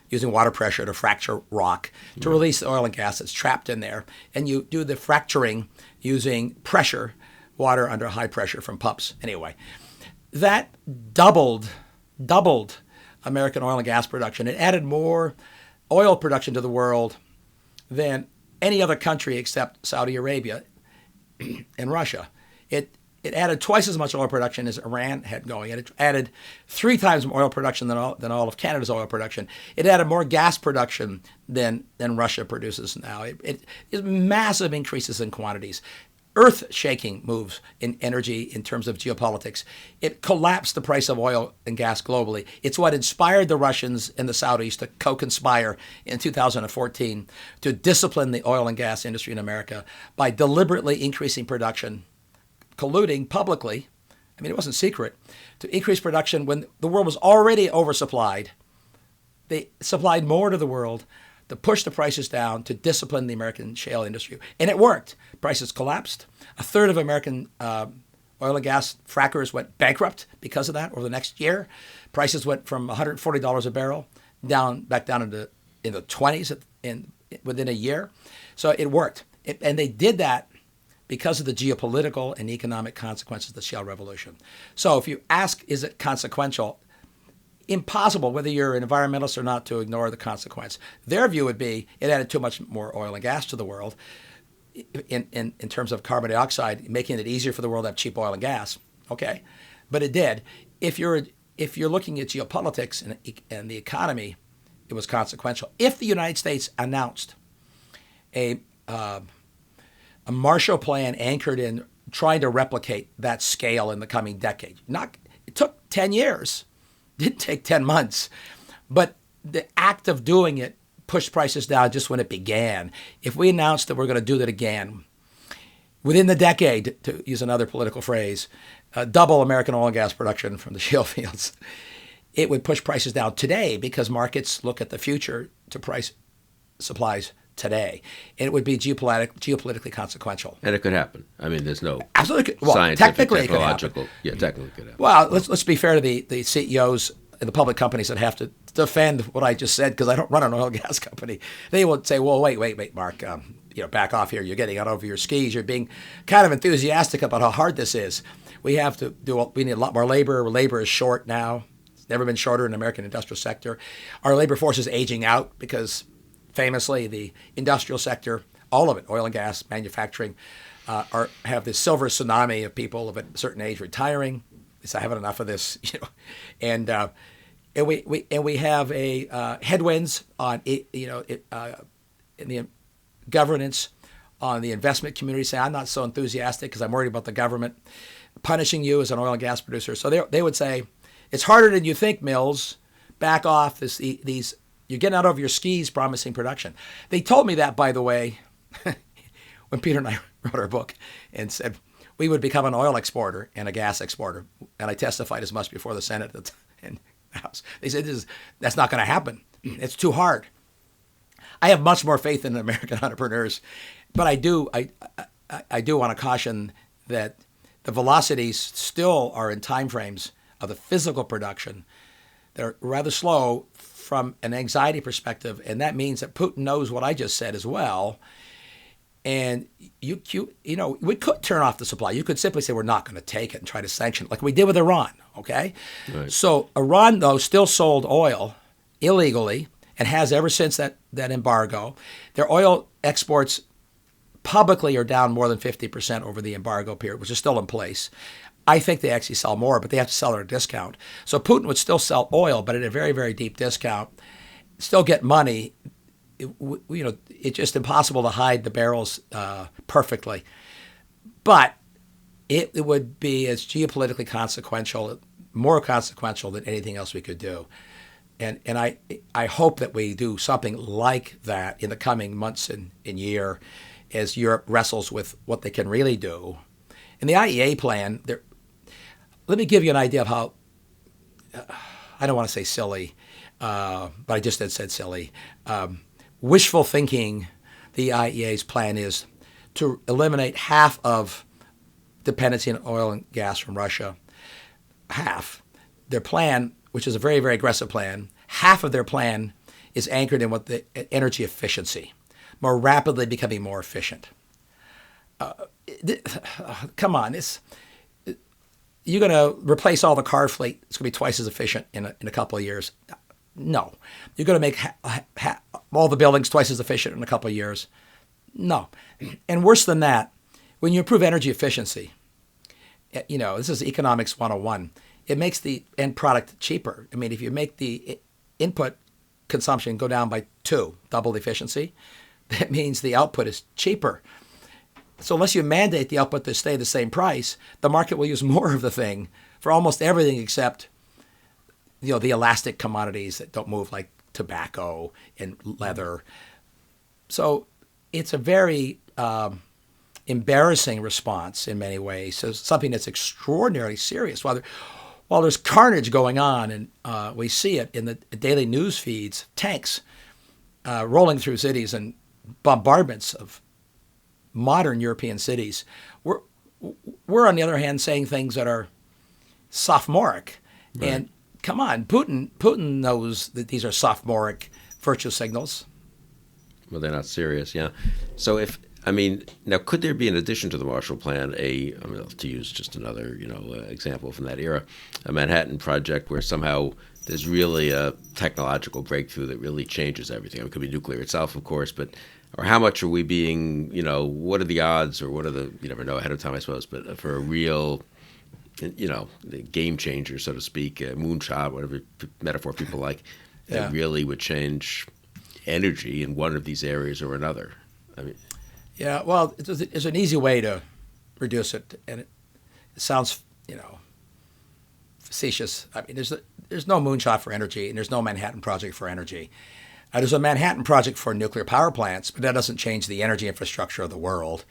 using water pressure to fracture rock to release the oil and gas that's trapped in there. And you do the fracturing using pressure, water under high pressure from pumps. Anyway, that doubled American oil and gas production. It added more oil production to the world than any other country except Saudi Arabia and Russia. It added twice as much oil production as Iran had going. It added 3 times more oil production than all of Canada's oil production. It added more gas production than Russia produces now. It is massive increases in quantities. Earth-shaking moves in energy in terms of geopolitics. It collapsed the price of oil and gas globally. It's what inspired the Russians and the Saudis to co-conspire in 2014 to discipline the oil and gas industry in America by deliberately increasing production, colluding publicly. I mean, it wasn't secret, to increase production when the world was already oversupplied. They supplied more to the world to push the prices down, to discipline the American shale industry. And it worked. Prices collapsed. A third of American oil and gas frackers went bankrupt because of that over the next year. Prices went from $140 a barrel back down into the 20s within a year. So it worked. And they did that because of the geopolitical and economic consequences of the shale revolution. So if you ask, is it consequential? Impossible, whether you're an environmentalist or not, to ignore the consequence. Their view would be it added too much more oil and gas to the world in terms of carbon dioxide, making it easier for the world to have cheap oil and gas. Okay, but it did. If you're looking at geopolitics and the economy, it was consequential. If the United States announced a Marshall Plan anchored in trying to replicate that scale in the coming decade, it took 10 years. Didn't take 10 months, but the act of doing it pushed prices down just when it began. If we announced that we're going to do that again, within the decade, to use another political phrase, double American oil and gas production from the shale fields, it would push prices down today because markets look at the future to price supplies today. And it would be geopolitically consequential. And it could happen. I mean, there's no absolutely scientific, technically technological. Yeah, technically it could happen. Well, let's be fair to the CEOs and the public companies that have to defend what I just said, because I don't run an oil and gas company. They will say, well, wait, Mark, back off here. You're getting out over your skis. You're being kind of enthusiastic about how hard this is. We need a lot more labor. Labor is short now. It's never been shorter in the American industrial sector. Our labor force is aging out because famously, the industrial sector, all of it, oil and gas, manufacturing, have this silver tsunami of people of a certain age retiring. I haven't enough of this, and we have a headwinds on in the governance, on the investment community, saying I'm not so enthusiastic because I'm worried about the government punishing you as an oil and gas producer. So they would say it's harder than you think, Mills. Back off. You're You're getting out over your skis promising production. They told me that, by the way, when Peter and I wrote our book and said we would become an oil exporter and a gas exporter. And I testified as much before the Senate and the House. They said, that's not going to happen. It's too hard. I have much more faith in American entrepreneurs, but I do want to caution that the velocities still are in time frames of the physical production that are rather slow from an anxiety perspective, and that means that Putin knows what I just said as well. And you know, we could turn off the supply. You could simply say we're not going to take it and try to sanction it, like we did with Iran. Okay, right. So Iran though still sold oil illegally and has ever since that embargo. Their oil exports publicly are down more than 50% over the embargo period, which is still in place. I think they actually sell more, but they have to sell at a discount. So Putin would still sell oil, but at a very, very deep discount, still get money. It's just impossible to hide the barrels perfectly. But it would be as geopolitically consequential, more consequential than anything else we could do. And I hope that we do something like that in the coming months and year as Europe wrestles with what they can really do. And the IEA plan, let me give you an idea of how, I don't want to say silly, but I just said silly. Wishful thinking, the IEA's plan is to eliminate half of dependency on oil and gas from Russia. Half. Their plan, which is a very, very aggressive plan, half of their plan is anchored in what the energy efficiency, more rapidly becoming more efficient. Come on, you're going to replace all the car fleet. It's going to be twice as efficient in a couple of years. No. You're going to make all the buildings twice as efficient in a couple of years. No. And worse than that, when you improve energy efficiency, this is economics 101. It makes the end product cheaper. I mean, if you make the input consumption go down by 2, double the efficiency, that means the output is cheaper. So unless you mandate the output to stay the same price, the market will use more of the thing for almost everything except the elastic commodities that don't move, like tobacco and leather. So it's a very embarrassing response in many ways. So something that's extraordinarily serious. While there's carnage going on, and we see it in the daily news feeds, tanks rolling through cities and bombardments of modern European cities, we're on the other hand saying things that are sophomoric. Right. And come on, Putin knows that these are sophomoric virtue signals. Well, they're not serious, yeah. So now could there be, in addition to the Marshall Plan, to use just another, example from that era, a Manhattan Project where somehow there's really a technological breakthrough that really changes everything? It could be nuclear itself, of course, or how much are we being, what are the odds, or what are you never know ahead of time, I suppose, but for a real, the game changer, so to speak, a moonshot, whatever metaphor people like, that really would change energy in one of these areas or another. Yeah, well, there's an easy way to reduce it, and it sounds, facetious. I mean, there's no moonshot for energy, and there's no Manhattan Project for energy. There's a Manhattan Project for nuclear power plants, but that doesn't change the energy infrastructure of the world.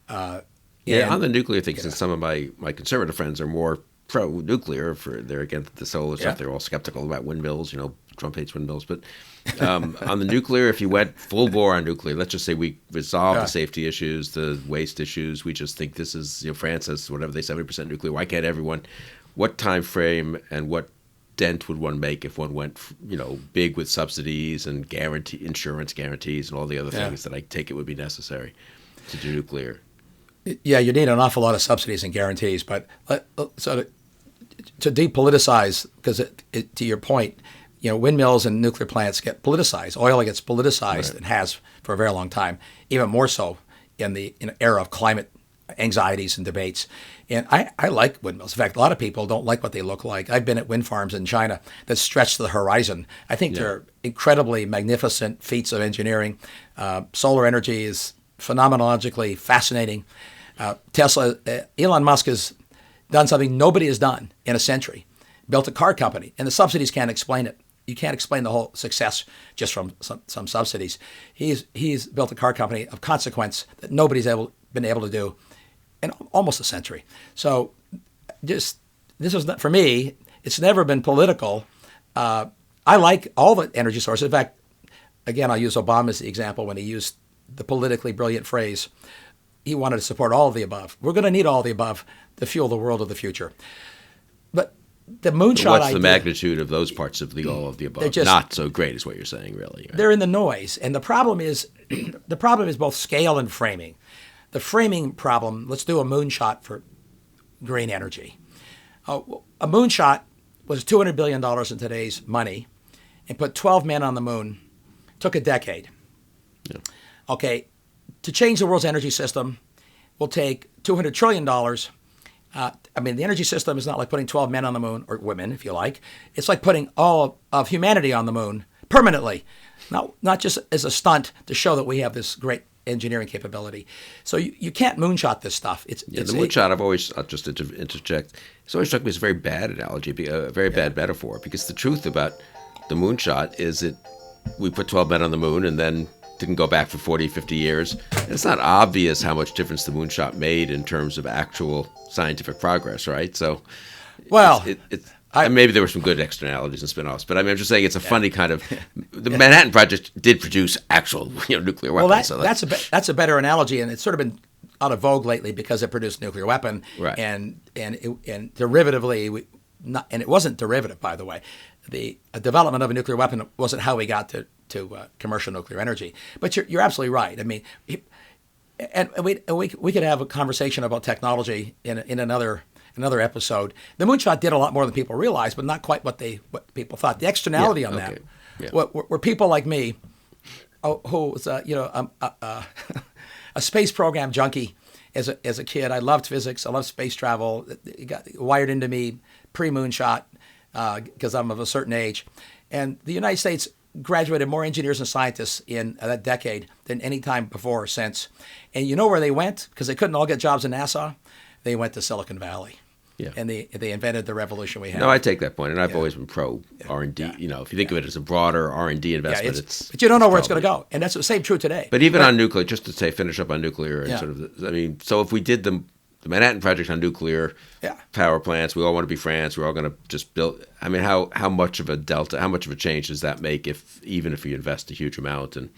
On the nuclear thing, since some of my conservative friends are more pro-nuclear, they're against the solar stuff. They're all skeptical about windmills. Trump hates windmills. But on the nuclear, if you went full bore on nuclear, let's just say we resolve the safety issues, the waste issues. We just think this is, France has whatever they 70% nuclear. Why can't everyone? What time frame and what dent would one make if one went, big with subsidies and insurance guarantees and all the other things that I take it would be necessary to do nuclear? Yeah, you need an awful lot of subsidies and guarantees, but so to depoliticize, because to your point, windmills and nuclear plants get politicized. Oil gets politicized and has for a very long time, even more so in the era of climate anxieties and debates. And I like windmills. In fact, a lot of people don't like what they look like. I've been at wind farms in China that stretch to the horizon. I think they're incredibly magnificent feats of engineering. Solar energy is phenomenologically fascinating. Elon Musk has done something nobody has done in a century. Built a car company, and the subsidies can't explain it. you can't explain the whole success just from some subsidies. He's built a car company of consequence that nobody's been able to do in almost a century. So this is not, for me, it's never been political. I like all the energy sources. In fact, again, I'll use Obama as the example when he used the politically brilliant phrase, he wanted to support all of the above. We're going to need all of the above to fuel the world of the future. But the moonshot What's idea, the magnitude of those parts of the all of the above? Not so great is what you're saying, really. Right? They're in the noise. And the problem is both scale and framing. The framing problem, let's do a moonshot for green energy. A moonshot was $200 billion in today's money and put 12 men on the moon. Took a decade. Yeah. Okay, to change the world's energy system will take $200 trillion. The energy system is not like putting 12 men on the moon, or women, if you like. It's like putting all of humanity on the moon permanently, not just as a stunt to show that we have this great engineering capability. So you can't moonshot this stuff. The moonshot, I've always, I'll just interject, it's always struck me as a very bad analogy, a very bad metaphor, because the truth about the moonshot is that we put 12 men on the moon and then didn't go back for 40, 50 years. And it's not obvious how much difference the moonshot made in terms of actual scientific progress, right? So, well, maybe there were some good externalities and spin-offs, but I'm just saying it's a funny kind of. The Manhattan Project did produce actual, nuclear weapons. Well, that's a better analogy, and it's sort of been out of vogue lately because it produced a nuclear weapon, right? And derivatively, and it wasn't derivative, by the way. The development of a nuclear weapon wasn't how we got to commercial nuclear energy. But you're absolutely right. I mean, and we could have a conversation about technology in another episode. The moonshot did a lot more than people realized, but not quite what people thought. The externality on that were people like me, who was a space program junkie as a kid. I loved physics. I loved space travel. It got wired into me pre-moonshot. Because I'm of a certain age. And the United States graduated more engineers and scientists in that decade than any time before or since. And you know where they went? Because they couldn't all get jobs in NASA. They went to Silicon Valley. Yeah. And they invented the revolution we have. No, I take that point, and I've always been pro R&D. Yeah. If you think of it as a broader R&D investment, but you don't know where it's going to go, and that's the same true today. But even on nuclear, just to finish up on nuclear, and so if we did the Manhattan Project on nuclear power plants, we all want to be France. We're all going to just build. I mean, how much of a delta, how much of a change does that make even if you invest a huge amount in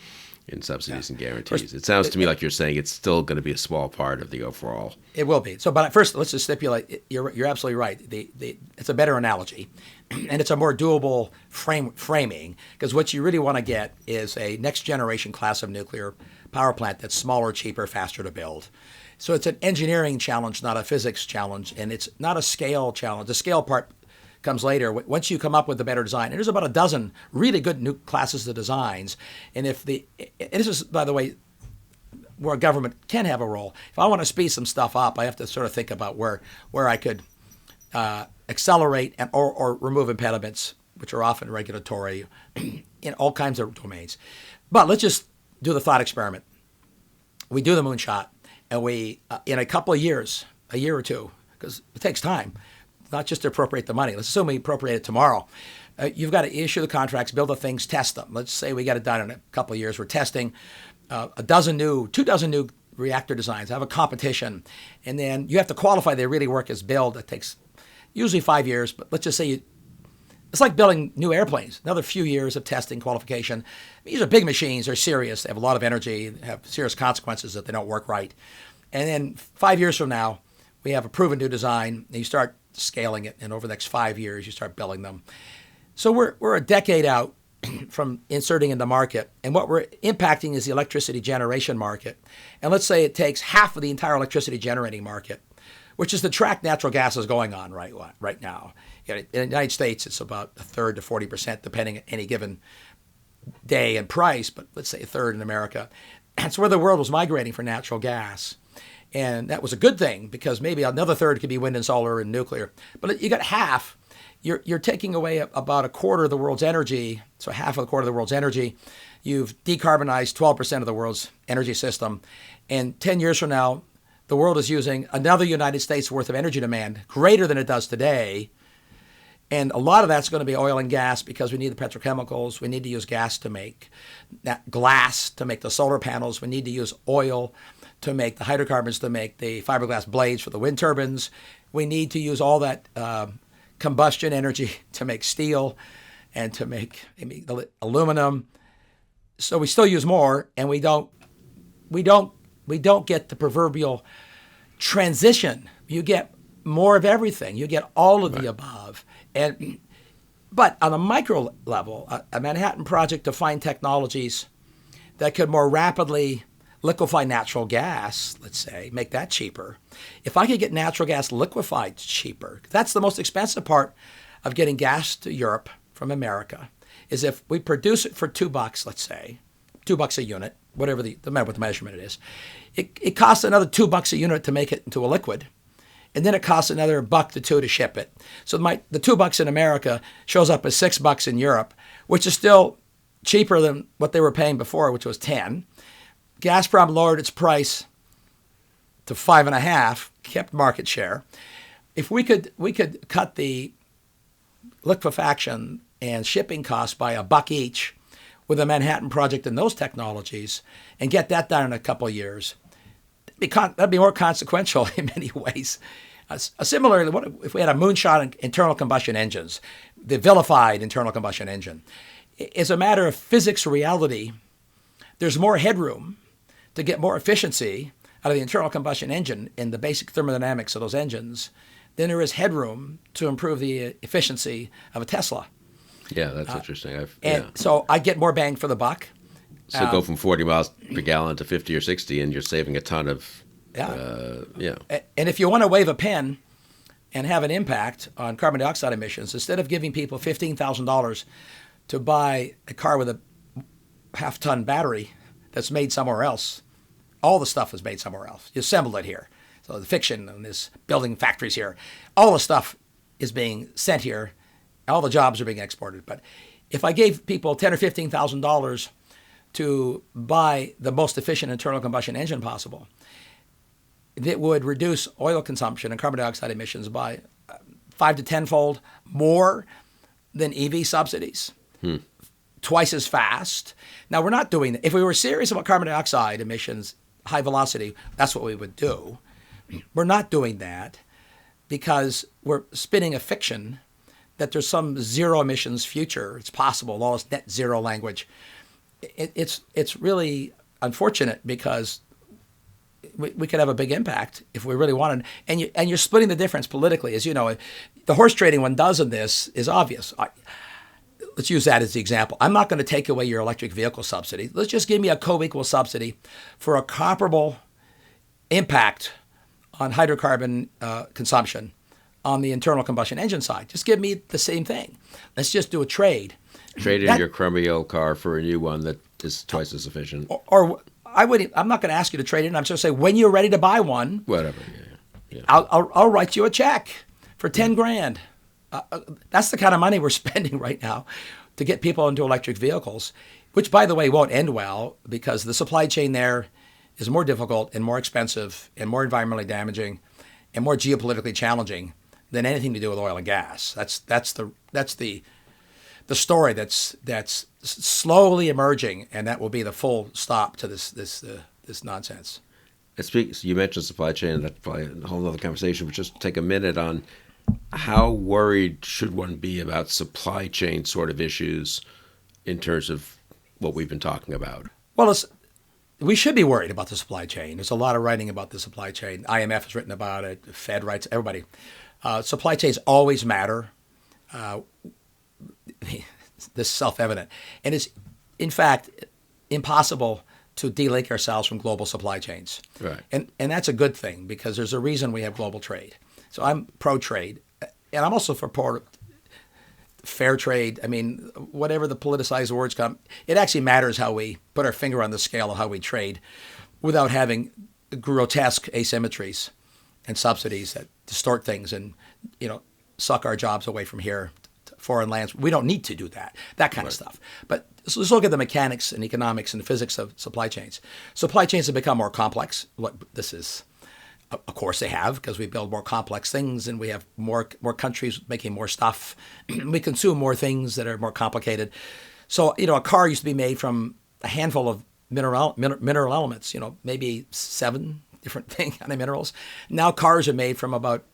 subsidies and guarantees? It sounds to me like you're saying it's still going to be a small part of the overall. It will be. So, but first, let's just stipulate. You're absolutely right. It's a better analogy, and it's a more doable framing, because what you really want to get is a next generation class of nuclear power plant that's smaller, cheaper, faster to build. So it's an engineering challenge, not a physics challenge, and it's not a scale challenge. The scale part comes later. Once you come up with a better design, and there's about a dozen really good new classes of designs. And this is, by the way, where government can have a role. If I want to speed some stuff up, I have to sort of think about where I could accelerate or remove impediments, which are often regulatory, in all kinds of domains. But let's just do the thought experiment. We do the moonshot. And we, in a couple of years, a year or two, because it takes time, not just to appropriate the money. Let's assume we appropriate it tomorrow. You've got to issue the contracts, build the things, test them. Let's say we got it done in a couple of years. We're testing 2 dozen new reactor designs, have a competition. And then you have to qualify they really work as build. It takes usually 5 years, but let's just say it's like building new airplanes, another few years of testing, qualification. These are big machines. They're serious. They have a lot of energy. They have serious consequences if they don't work right. And then 5 years from now, we have a proven new design, and you start scaling it. And over the next 5 years, you start building them. So we're a decade out from inserting in the market. And what we're impacting is the electricity generation market. And let's say it takes half of the entire electricity generating market, which is the track natural gas is going on right now. In the United States, it's about a third to 40%, depending on any given day and price, but let's say a third in America. That's where the world was migrating for natural gas. And that was a good thing, because maybe another third could be wind and solar and nuclear. But you got half. You're taking away about a quarter of the world's energy, so half of a quarter of the world's energy. You've decarbonized 12% of the world's energy system. And 10 years from now, the world is using another United States worth of energy demand, greater than it does today. And a lot of that's going to be oil and gas because we need the petrochemicals. We need to use gas to make that glass, to make the solar panels. We need to use oil to make the hydrocarbons, to make the fiberglass blades for the wind turbines. We need to use all that combustion energy to make steel and to make aluminum. So we still use more, and we don't get the proverbial transition. You get more of everything. You get all of the above. But on a micro level, a Manhattan Project to find technologies that could more rapidly liquefy natural gas, let's say, make that cheaper. If I could get natural gas liquefied cheaper, that's the most expensive part of getting gas to Europe from America, is if we produce it for $2, let's say, $2 a unit, whatever the measurement it is, it costs another $2 a unit to make it into a liquid. And then it costs another $1 to $2 to ship it. So the $2 in America shows up as $6 in Europe, which is still cheaper than what they were paying before, which was 10. Gazprom lowered its price to 5.5, kept market share. If we could cut the liquefaction and shipping costs by $1 each with a Manhattan Project and those technologies, and get that done in a couple of years, that'd be more consequential in many ways. Similarly, what if we had a moonshot internal combustion engines, the vilified internal combustion engine? As a matter of physics reality, there's more headroom to get more efficiency out of the internal combustion engine in the basic thermodynamics of those engines than there is headroom to improve the efficiency of a Tesla. Yeah, that's interesting. So I get more bang for the buck. So go from 40 miles per gallon to 50 or 60, and you're saving a ton of. And if you want to wave a pen and have an impact on carbon dioxide emissions, instead of giving people $15,000 to buy a car with a half-ton battery that's made somewhere else, all the stuff is made somewhere else. You assembled it here. So the fiction and this building factories here, all the stuff is being sent here. All the jobs are being exported. But if I gave people $10,000 or $15,000 to buy the most efficient internal combustion engine possible, that would reduce oil consumption and carbon dioxide emissions by 5 to 10-fold more than EV subsidies, twice as fast. Now, we're not doing that. If we were serious about carbon dioxide emissions, high velocity, that's what we would do. We're not doing that because we're spinning a fiction that there's some zero emissions future. It's possible, all this net zero language. It's really unfortunate because we could have a big impact if we really wanted. And you're splitting the difference politically. As you know, the horse trading one does in this is obvious. Let's use that as the example. I'm not going to take away your electric vehicle subsidy. Let's just give me a co-equal subsidy for a comparable impact on hydrocarbon consumption on the internal combustion engine side. Just give me the same thing. Let's just do a trade. Trade in your crummy old car for a new one that is twice as efficient. Or I'm not going to ask you to trade in. I'm just going to say when you're ready to buy one, whatever. Yeah. I'll write you a check for $10,000. That's the kind of money we're spending right now to get people into electric vehicles, which, by the way, won't end well because the supply chain there is more difficult and more expensive and more environmentally damaging and more geopolitically challenging than anything to do with oil and gas. That's the story that's slowly emerging, and that will be the full stop to this nonsense. You mentioned supply chain, and that's probably a whole other conversation, but just take a minute on how worried should one be about supply chain sort of issues in terms of what we've been talking about? Well, we should be worried about the supply chain. There's a lot of writing about the supply chain. IMF has written about it. Fed writes, everybody. Supply chains always matter. This is self-evident. And it's, in fact, impossible to delink ourselves from global supply chains. Right. And that's a good thing because there's a reason we have global trade. So I'm pro-trade. And I'm also for fair trade. I mean, whatever the politicized words come, it actually matters how we put our finger on the scale of how we trade without having grotesque asymmetries and subsidies that distort things and, suck our jobs away from here to foreign lands. We don't need to do that kind of stuff. But let's look at the mechanics and economics and the physics of supply chains. Supply chains have become more complex. This is Of course they have, because we build more complex things and we have more countries making more stuff. We consume more things that are more complicated. So, a car used to be made from a handful of mineral elements, maybe 7 different kind of minerals. Now cars are made from about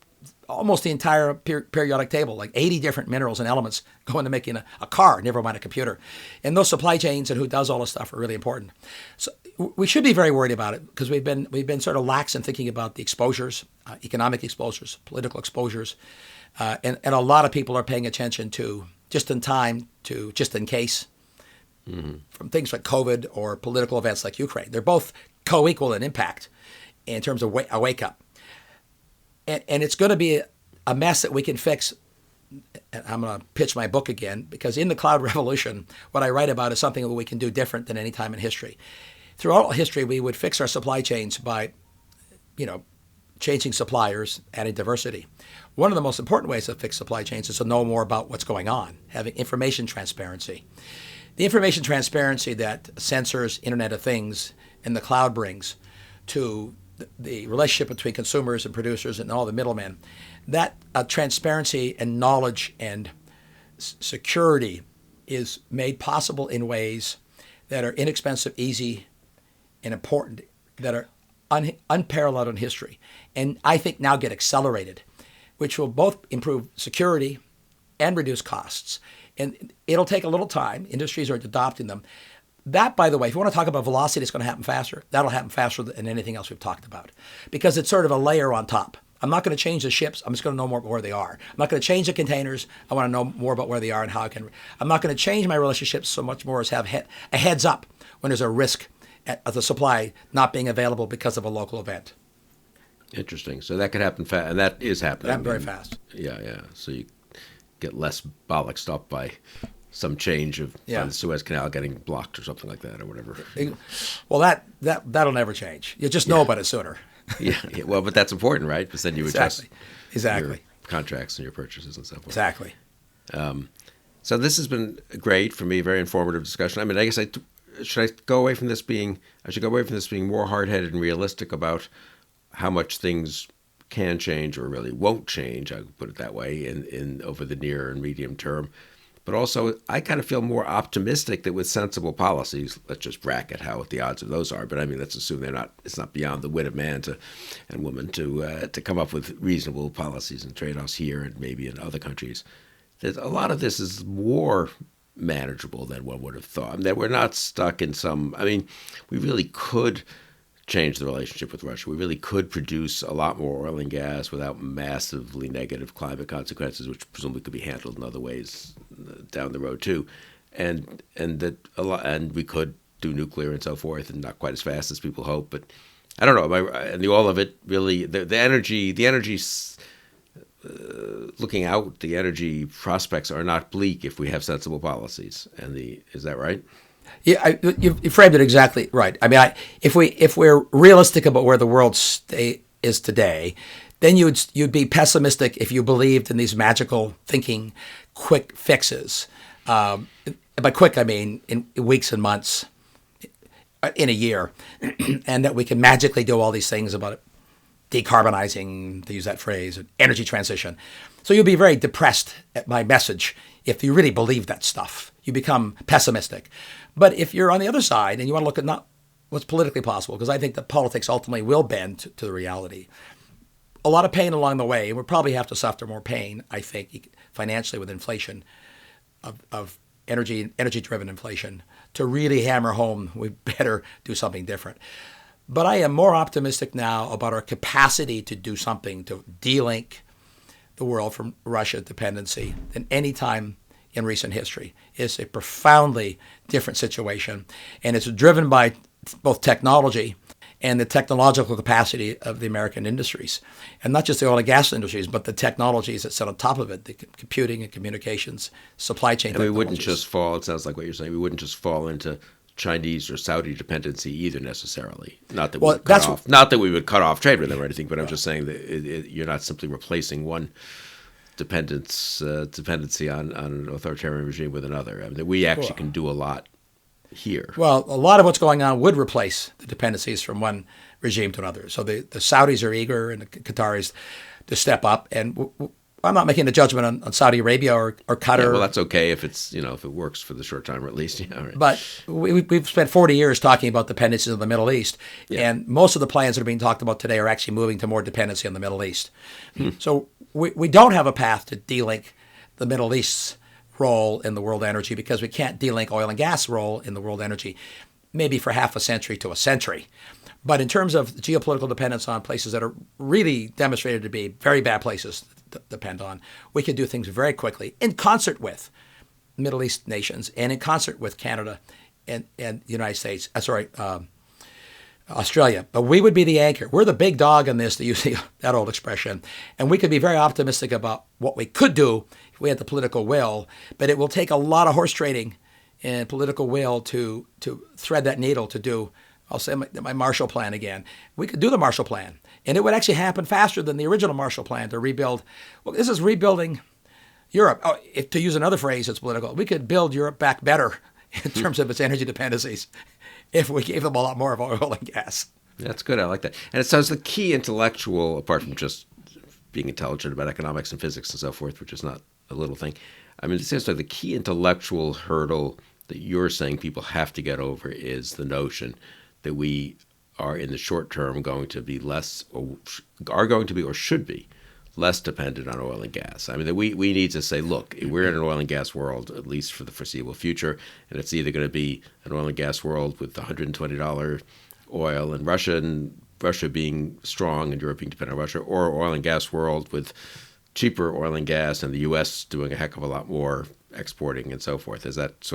almost the entire periodic table, like 80 different minerals and elements go into making a car, never mind a computer. And those supply chains and who does all this stuff are really important. So we should be very worried about it, because we've been sort of lax in thinking about the exposures, economic exposures, political exposures, and a lot of people are paying attention to just in time to just in case, from things like COVID or political events like Ukraine. They're both co-equal in impact in terms of a wake up. And it's going to be a mess that we can fix. And I'm going to pitch my book again, because in the cloud revolution, what I write about is something that we can do different than any time in history. Throughout history, we would fix our supply chains by, changing suppliers, adding diversity. One of the most important ways to fix supply chains is to know more about what's going on, having information transparency. The information transparency that sensors, Internet of Things, and the cloud brings to the relationship between consumers and producers and all the middlemen, that transparency and knowledge and security is made possible in ways that are inexpensive, easy, and important, that are unparalleled in history, and I think now get accelerated, which will both improve security and reduce costs. And it'll take a little time. Industries are adopting them. That, by the way, if you want to talk about velocity, it's going to happen faster. That'll happen faster than anything else we've talked about, because it's sort of a layer on top. I'm not going to change the ships. I'm just going to know more about where they are. I'm not going to change the containers. I want to know more about where they are and how I can. I'm not going to change my relationships so much more as have a heads up when there's a risk of the supply not being available because of a local event. Interesting. So that could happen fast, and that is happening. Happen very fast. Yeah. So you get less bollocksed up by some change of by the Suez Canal getting blocked or something like that, or whatever. Well, that'll never change. You just know about it sooner. yeah. Well, but that's important, right? Because then you adjust exactly your contracts and your purchases and so forth. Exactly. So this has been great for me, very informative discussion. I mean, I guess I should go away from this being more hard-headed and realistic about how much things can change or really won't change, I would put it that way, in over the near and medium term. But also, I kind of feel more optimistic that with sensible policies, let's just bracket what the odds of those are. But I mean, let's assume it's not beyond the wit of man and woman to come up with reasonable policies and trade-offs here and maybe in other countries. That a lot of this is more manageable than one would have thought. I mean, that we're not stuck in we really could change the relationship with Russia. We really could produce a lot more oil and gas without massively negative climate consequences, which presumably could be handled in other ways down the road too, and we could do nuclear and so forth, and not quite as fast as people hope. But I don't know. And all of it really, the energy. Looking out, the energy prospects are not bleak if we have sensible policies. Is that right? Yeah, you framed it exactly right. I mean, if we're realistic about where the world is today, then you'd be pessimistic if you believed in these magical thinking, quick fixes. By quick, I mean in weeks and months, in a year, and that we can magically do all these things about it. Decarbonizing, to use that phrase, energy transition. So you'll be very depressed at my message if you really believe that stuff. You become pessimistic. But if you're on the other side and you want to look at not what's politically possible, because I think that politics ultimately will bend to the reality. A lot of pain along the way, and we'll probably have to suffer more pain, I think, financially with inflation, of energy-driven inflation, to really hammer home we better do something different. But I am more optimistic now about our capacity to do something to de-link the world from Russia dependency than any time in recent history. It's a profoundly different situation, and it's driven by both technology and the technological capacity of the American industries. And not just the oil and gas industries, but the technologies that sit on top of it, the computing and communications, supply chain technologies. And we wouldn't just fall, it sounds like what you're saying, we wouldn't just fall into Chinese or Saudi dependency either necessarily. Not that we would cut off trade with them or anything, but I'm just saying that you're not simply replacing one dependency on an authoritarian regime with another. I mean, we actually can do a lot here? Well, a lot of what's going on would replace the dependencies from one regime to another. So the Saudis are eager and the Qataris to step up. And I'm not making a judgment on Saudi Arabia or Qatar. Yeah, well, that's okay if it's, if it works for the short time, or at least, right. But we've spent 40 years talking about dependencies in the Middle East. Yeah. And most of the plans that are being talked about today are actually moving to more dependency on the Middle East. So we don't have a path to de-link the Middle East's role in the world energy, because we can't de-link oil and gas role in the world energy, maybe for half a century to a century. But in terms of geopolitical dependence on places that are really demonstrated to be very bad places to depend on, we can do things very quickly in concert with Middle East nations and in concert with Canada and the United States, Australia. But we would be the anchor. We're the big dog in this, to use that old expression. And we could be very optimistic about what we could do if we had the political will, but it will take a lot of horse trading and political will to thread that needle to do, I'll say, my Marshall Plan again. We could do the Marshall Plan, and it would actually happen faster than the original Marshall Plan to rebuild. Well, this is rebuilding Europe. Oh, to use another phrase that's political, we could build Europe back better in terms of its energy dependencies if we gave them a lot more of oil and gas. That's good. I like that. And it sounds the key intellectual, apart from just being intelligent about economics and physics and so forth, which is not a little thing. I mean, it seems like the key intellectual hurdle that you're saying people have to get over is the notion that we are in the short term going to be less, or are going to be, or should be less dependent on oil and gas. I mean, that we need to say, look, we're in an oil and gas world, at least for the foreseeable future, and it's either going to be an oil and gas world with $120 oil and Russia being strong and Europe being dependent on Russia, or oil and gas world with cheaper oil and gas and the U.S. doing a heck of a lot more exporting and so forth. That's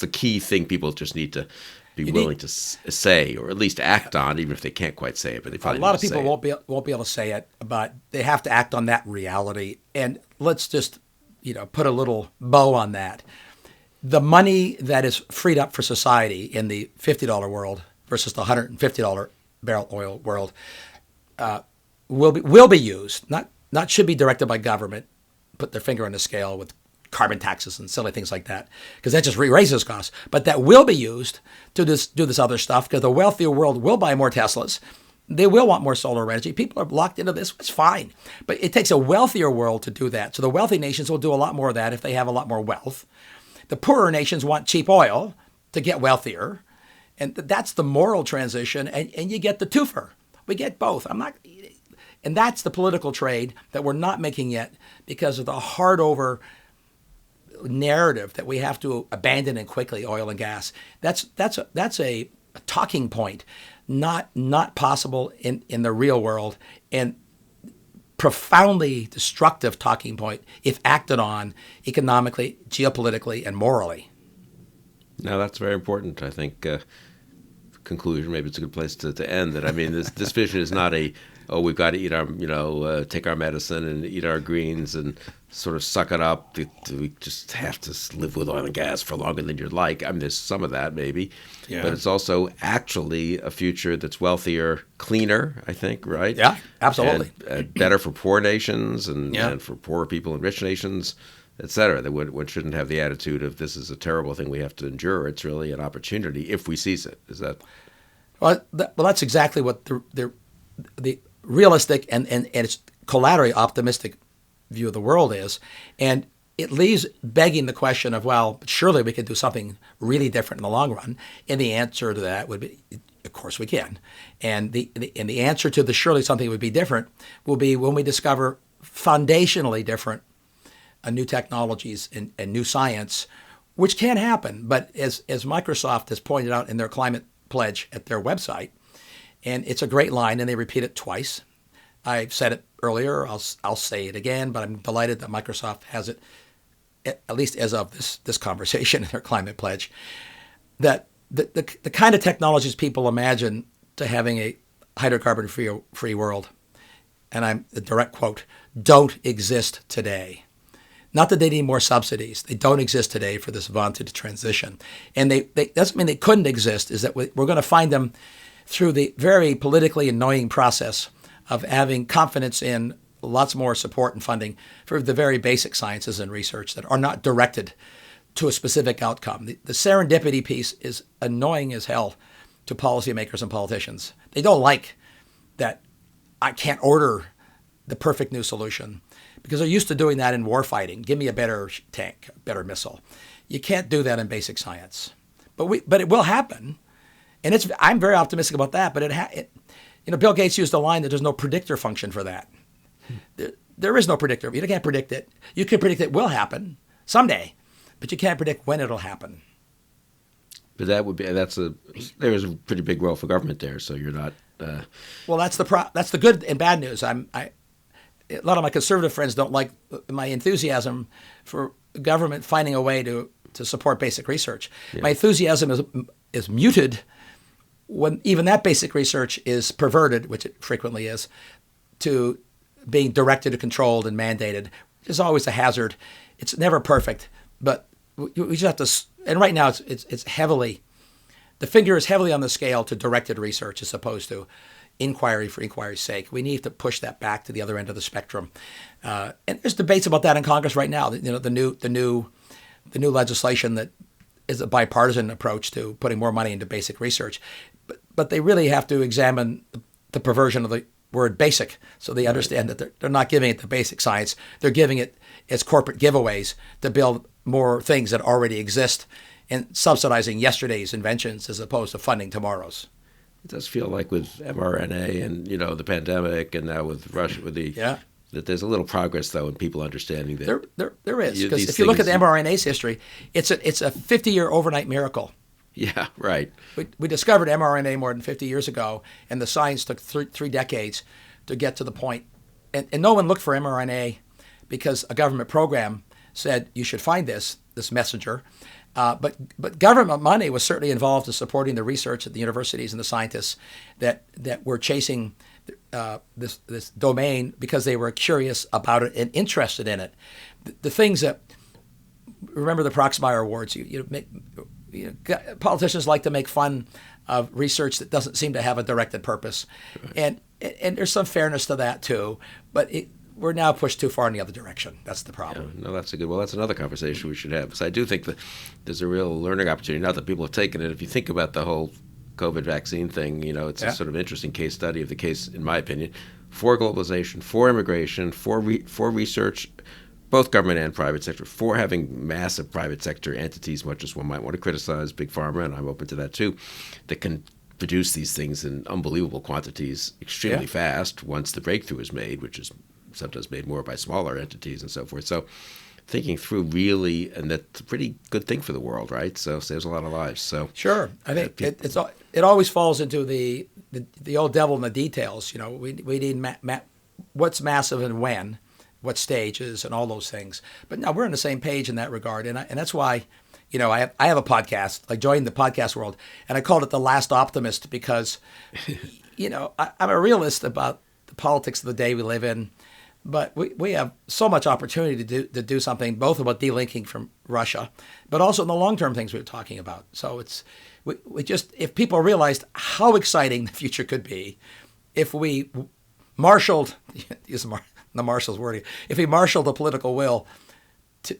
the key thing people just need to be willing to say, or at least act on, even if they can't quite say it. But they probably a lot of people won't be able to say it, but they have to act on that reality. And let's just put a little bow on that. The money that is freed up for society in the $50 world versus the $150 barrel oil world will be used, not should be directed by government, put their finger on the scale with carbon taxes and silly things like that, because that just raises costs. But that will be used to do this other stuff, because the wealthier world will buy more Teslas. They will want more solar energy. People are locked into this. It's fine. But it takes a wealthier world to do that. So the wealthy nations will do a lot more of that if they have a lot more wealth. The poorer nations want cheap oil to get wealthier. And that's the moral transition. And you get the twofer. We get both. And that's the political trade that we're not making yet, because of the hard over narrative that we have to abandon and quickly, oil and gas. That's a talking point, not possible in the real world, and profoundly destructive talking point if acted on economically, geopolitically, and morally. No, that's very important. I think conclusion, maybe it's a good place to end. That, I mean, this vision is not we've got to eat our, take our medicine and eat our greens and sort of suck it up. We just have to live with oil and gas for longer than you'd like. I mean, there's some of that maybe, but it's also actually a future that's wealthier, cleaner, I think, right? Yeah, absolutely. And better for poor nations and for poorer people and rich nations, et cetera. That one shouldn't have the attitude of this is a terrible thing we have to endure. It's really an opportunity if we seize it. Is that? Well, that's exactly what the realistic and its collaterally optimistic view of the world is. And it leaves begging the question of, well, surely we could do something really different in the long run. And the answer to that would be, of course we can. And the answer to the surely something would be different will be when we discover foundationally different new technologies and new science, which can happen. But as Microsoft has pointed out in their climate pledge at their website, and it's a great line, and they repeat it twice. I've said it earlier. I'll say it again, but I'm delighted that Microsoft has it, at least as of this conversation in their climate pledge, that the kind of technologies people imagine to having a hydrocarbon-free world, and I'm the direct quote, don't exist today. Not that they need more subsidies. They don't exist today for this vaunted transition. And they doesn't mean they couldn't exist, is that we're going to find them through the very politically annoying process of having confidence in lots more support and funding for the very basic sciences and research that are not directed to a specific outcome. The serendipity piece is annoying as hell to policymakers and politicians. They don't like that I can't order the perfect new solution because they're used to doing that in war fighting. Give me a better tank, a better missile. You can't do that in basic science. But it will happen. And I'm very optimistic about that. But Bill Gates used a line that there's no predictor function for that. There is no predictor. You can't predict it. You can predict it will happen someday, but you can't predict when it'll happen. But there's a pretty big role for government there. So you're not. Well, that's the good and bad news. A lot of my conservative friends don't like my enthusiasm for government finding a way to support basic research. Yeah. My enthusiasm is muted when even that basic research is perverted, which it frequently is, to being directed and controlled and mandated, which is always a hazard. It's never perfect, but we just have to. And right now, it's heavily. The finger is heavily on the scale to directed research as opposed to inquiry for inquiry's sake. We need to push that back to the other end of the spectrum. And there's debates about that in Congress right now. The new legislation that is a bipartisan approach to putting more money into basic research. But they really have to examine the perversion of the word basic so they understand that they're not giving it the basic science. They're giving it as corporate giveaways to build more things that already exist and subsidizing yesterday's inventions as opposed to funding tomorrow's. It does feel like with mRNA and the pandemic, and now with Russia, that there's a little progress though in people understanding that there is, because if you look at the mRNA's history, it's a 50-year overnight miracle. Yeah, right. We discovered mRNA more than 50 years ago, and the science took three decades to get to the point. And no one looked for mRNA because a government program said you should find this messenger. But government money was certainly involved in supporting the research at the universities and the scientists that were chasing this domain because they were curious about it and interested in it. The things that, remember the Proxmire Awards, politicians like to make fun of research that doesn't seem to have a directed purpose. Right. And there's some fairness to that too, but we're now pushed too far in the other direction. That's the problem. Yeah, no, that's that's another conversation we should have. Because I do think that there's a real learning opportunity. Not that people have taken it. If you think about the whole COVID vaccine thing, it's a sort of interesting case study of the case, in my opinion, for globalization, for immigration, for research, both government and private sector, for having massive private sector entities, much as one might want to criticize Big Pharma, and I'm open to that too, that can produce these things in unbelievable quantities extremely fast once the breakthrough is made, which is sometimes made more by smaller entities and so forth. So thinking through really, and that's a pretty good thing for the world, right? So saves a lot of lives. So sure. I think it always falls into the old devil in the details. We need what's massive and when, what stages and all those things. But now we're on the same page in that regard. And that's why, I have a podcast. I joined the podcast world, and I called it The Last Optimist because, I'm a realist about the politics of the day we live in. But we have so much opportunity to do something, both about delinking from Russia, but also in the long-term things we were talking about. So we just, if people realized how exciting the future could be, if we marshaled, use the marshal's wording, if we marshaled the political will to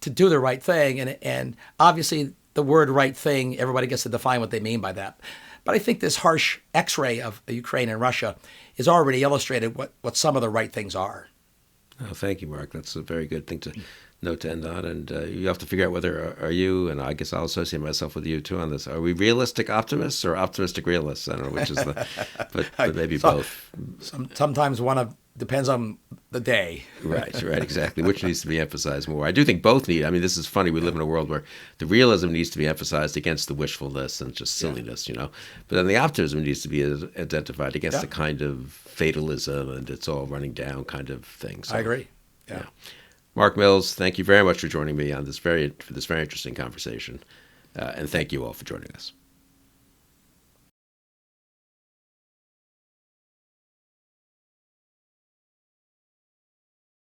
do the right thing, and obviously the word right thing, everybody gets to define what they mean by that. But I think this harsh X-ray of Ukraine and Russia is already illustrated what some of the right things are. Oh, thank you, Mark. That's a very good thing to note to end on. And you have to figure out whether are you, and I guess I'll associate myself with you too on this. Are we realistic optimists or optimistic realists? I don't know which is but maybe both. Sometimes depends on the day. Right, exactly. Which needs to be emphasized more. I do think both need. I mean, this is funny. We live in a world where the realism needs to be emphasized against the wishfulness and just silliness, But then the optimism needs to be identified against the kind of fatalism and it's all running down kind of thing. So, I agree. Yeah. Mark Mills, thank you very much for joining me on this very interesting conversation. And thank you all for joining us.